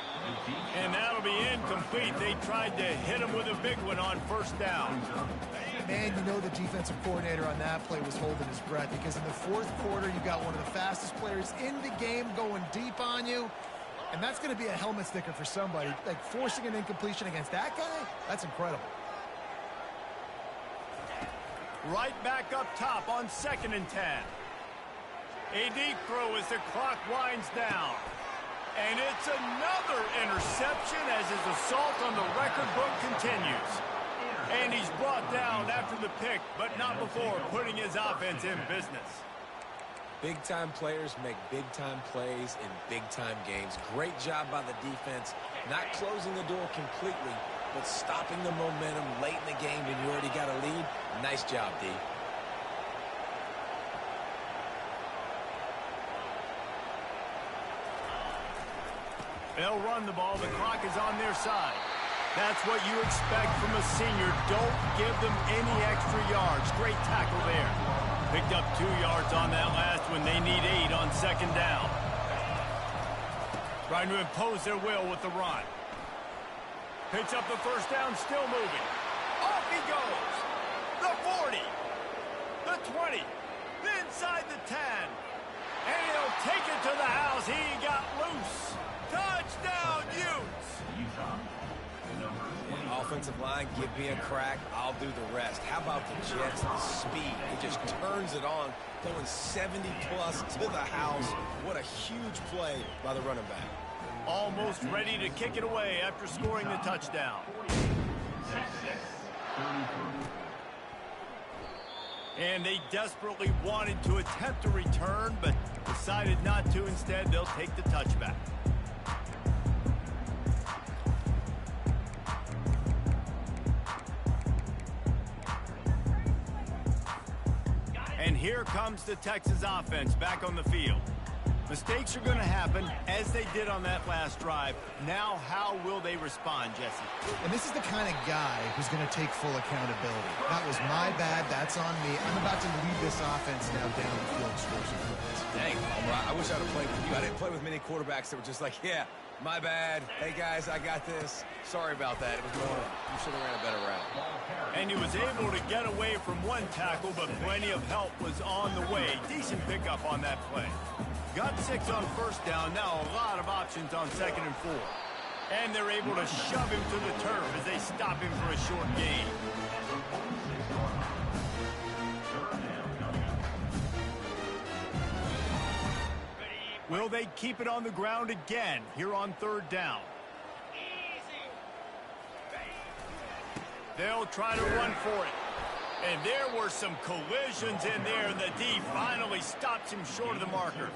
And that'll be incomplete. They tried to hit him with a big one on first down. Man, you know the defensive coordinator on that play was holding his breath, because in the fourth quarter, you got one of the fastest players in the game going deep on you. And that's going to be a helmet sticker for somebody. Like, forcing an incompletion against that guy, that's incredible. Right back up top on 2nd and 10. A deep throw as the clock winds down. And it's another interception as his assault on the record book continues. And he's brought down after the pick, but not before putting his offense in business. Big-time players make big-time plays in big-time games. Great job by the defense, not closing the door completely, but stopping the momentum late in the game when you already got a lead. Nice job, D. They'll run the ball. The clock is on their side. That's what you expect from a senior. Don't give them any extra yards. Great tackle there. Picked up 2 yards on that last one. They need 8 on 2nd down. Trying to impose their will with the run. Picks up the first down, still moving. Off he goes. The 40. The 20. Inside the 10. And he'll take it to the house. He got loose. Touchdown, Utes! Offensive line, give me a crack, I'll do the rest. How about the Jets, the speed? It just turns it on, going 70-plus to the house. What a huge play by the running back. Almost ready to kick it away after scoring the touchdown. And they desperately wanted to attempt a return, but decided not to. Instead, they'll take the touchback. And here comes the Texas offense back on the field. Mistakes are going to happen, as they did on that last drive. Now, how will they respond, Jesse? And this is the kind of guy who's going to take full accountability. That was my bad. That's on me. I'm about to lead this offense now down the field, score some points. Dang, I wish I'd have played with you. I didn't play with many quarterbacks that were just like, yeah, my bad. Hey, guys, I got this. Sorry about that. It was more, you should have ran a better route. And he was able to get away from one tackle, but plenty of help was on the way. Decent pickup on that play. Got 6 on first down. Now a lot of options on 2nd and 4. And they're able to shove him to the turf as they stop him for a short gain. Will they keep it on the ground again here on 3rd down? They'll try to run for it. And there were some collisions in there, and the D finally stops him short of the marker.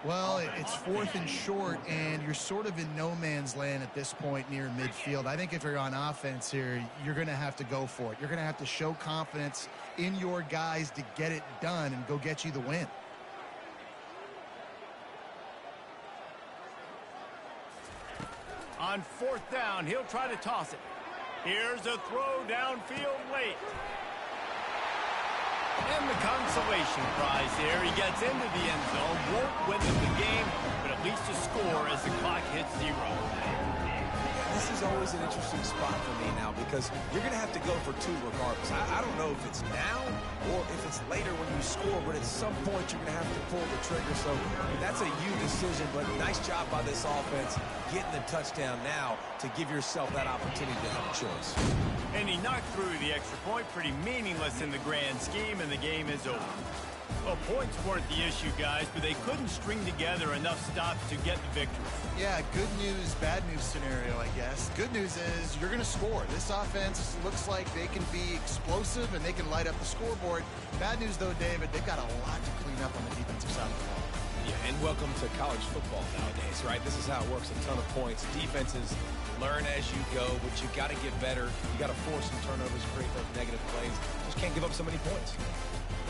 Well, it's 4th and short, and you're sort of in no man's land at this point near midfield. I think if you're on offense here, you're going to have to go for it. You're going to have to show confidence in your guys to get it done and go get you the win. On 4th down, he'll try to toss it. Here's a throw downfield late. And the consolation prize here. He gets into the end zone, won't win them the game, but at least a score as the clock hits 0. This is always an interesting spot for me now because you're going to have to go for 2 regardless. I don't know if it's now or if it's later when you score, but at some point you're going to have to pull the trigger. So that's a you decision, but nice job by this offense getting the touchdown now to give yourself that opportunity to have a choice. And he knocked through the extra point, pretty meaningless in the grand scheme, and the game is over. Well, points weren't the issue, guys, but they couldn't string together enough stops to get the victory. Yeah, good news, bad news scenario, I guess. Good news is you're going to score. This offense looks like they can be explosive and they can light up the scoreboard. Bad news, though, David, they've got a lot to clean up on the defensive side of the ball. Yeah, and welcome to college football nowadays, right? This is how it works, a ton of points. Defenses learn as you go, but you got to get better. You got to force some turnovers, create those negative plays. Just can't give up so many points.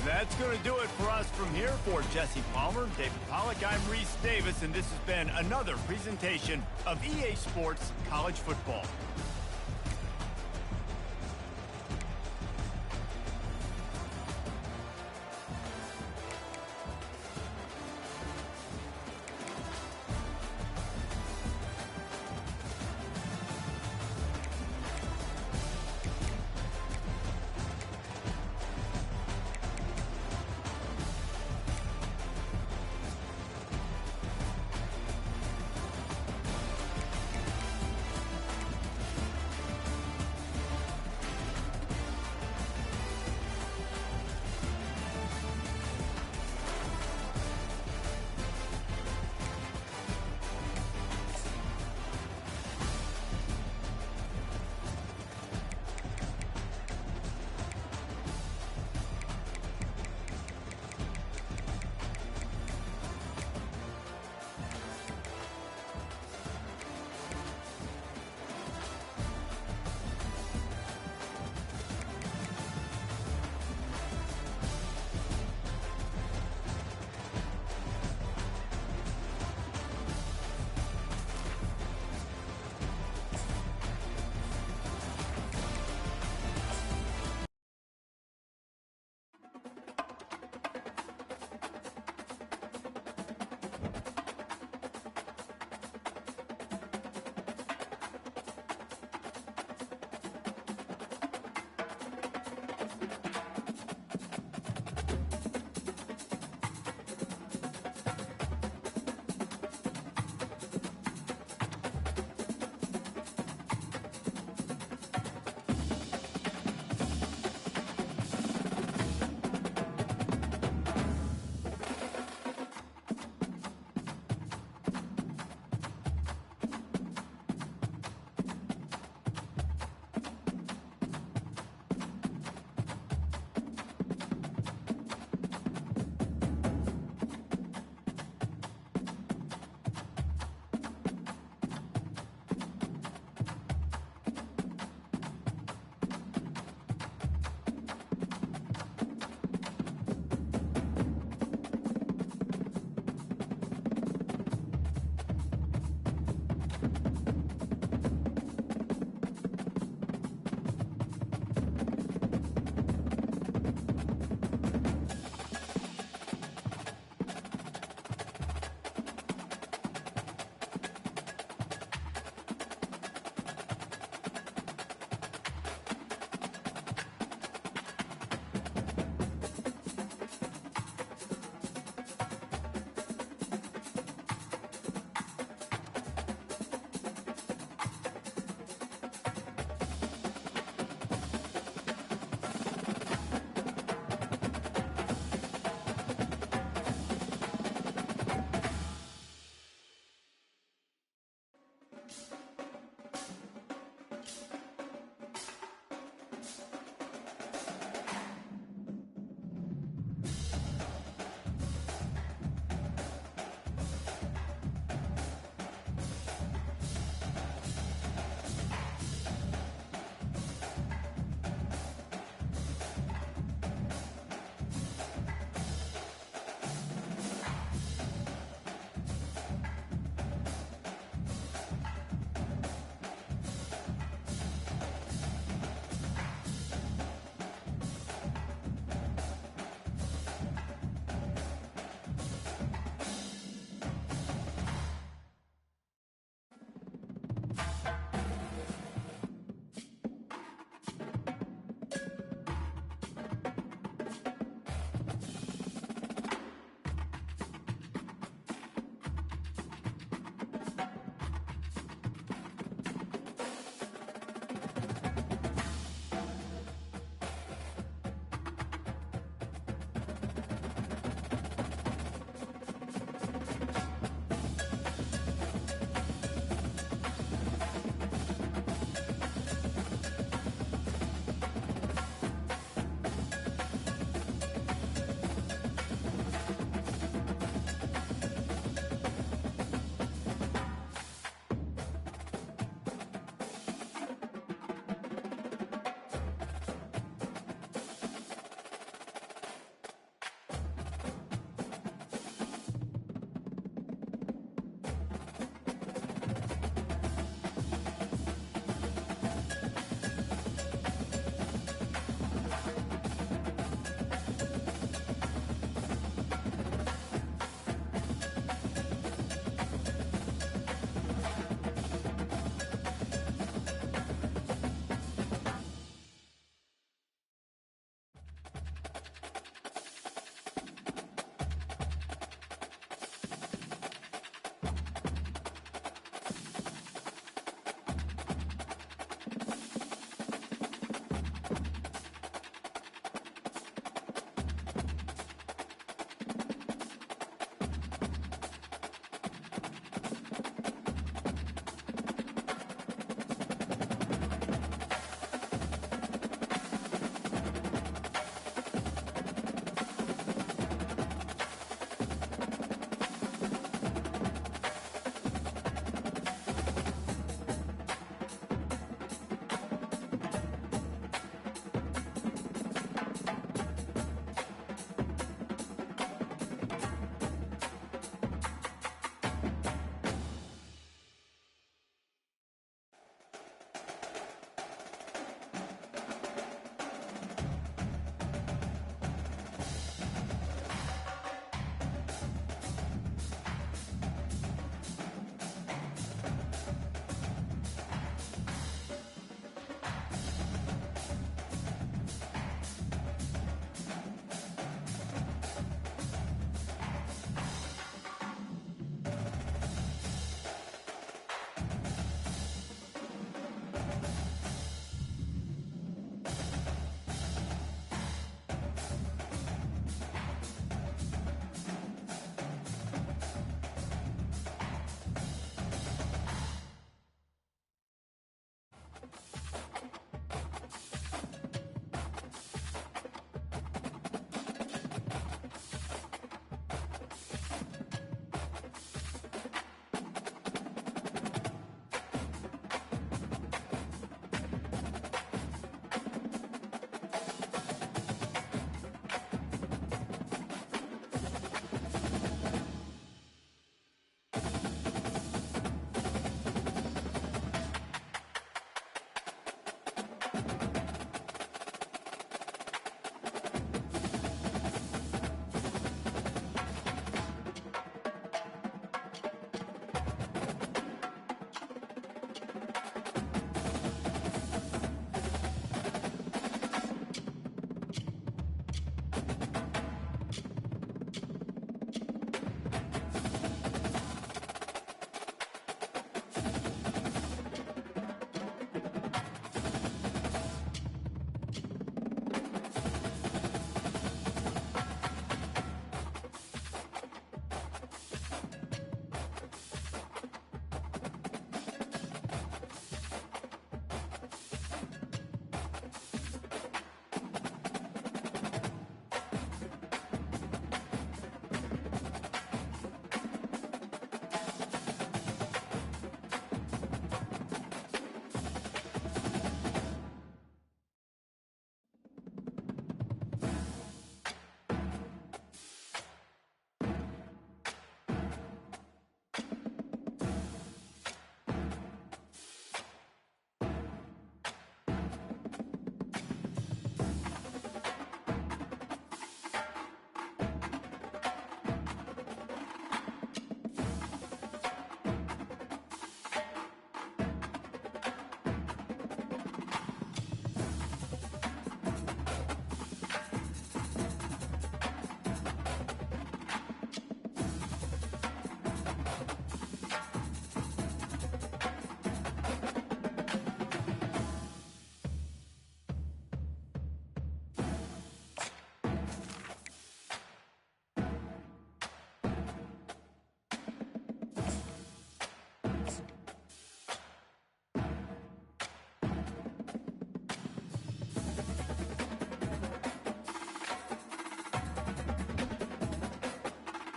That's going to do it for us from here. For Jesse Palmer, David Pollack, I'm Reese Davis, and this has been another presentation of EA Sports College Football.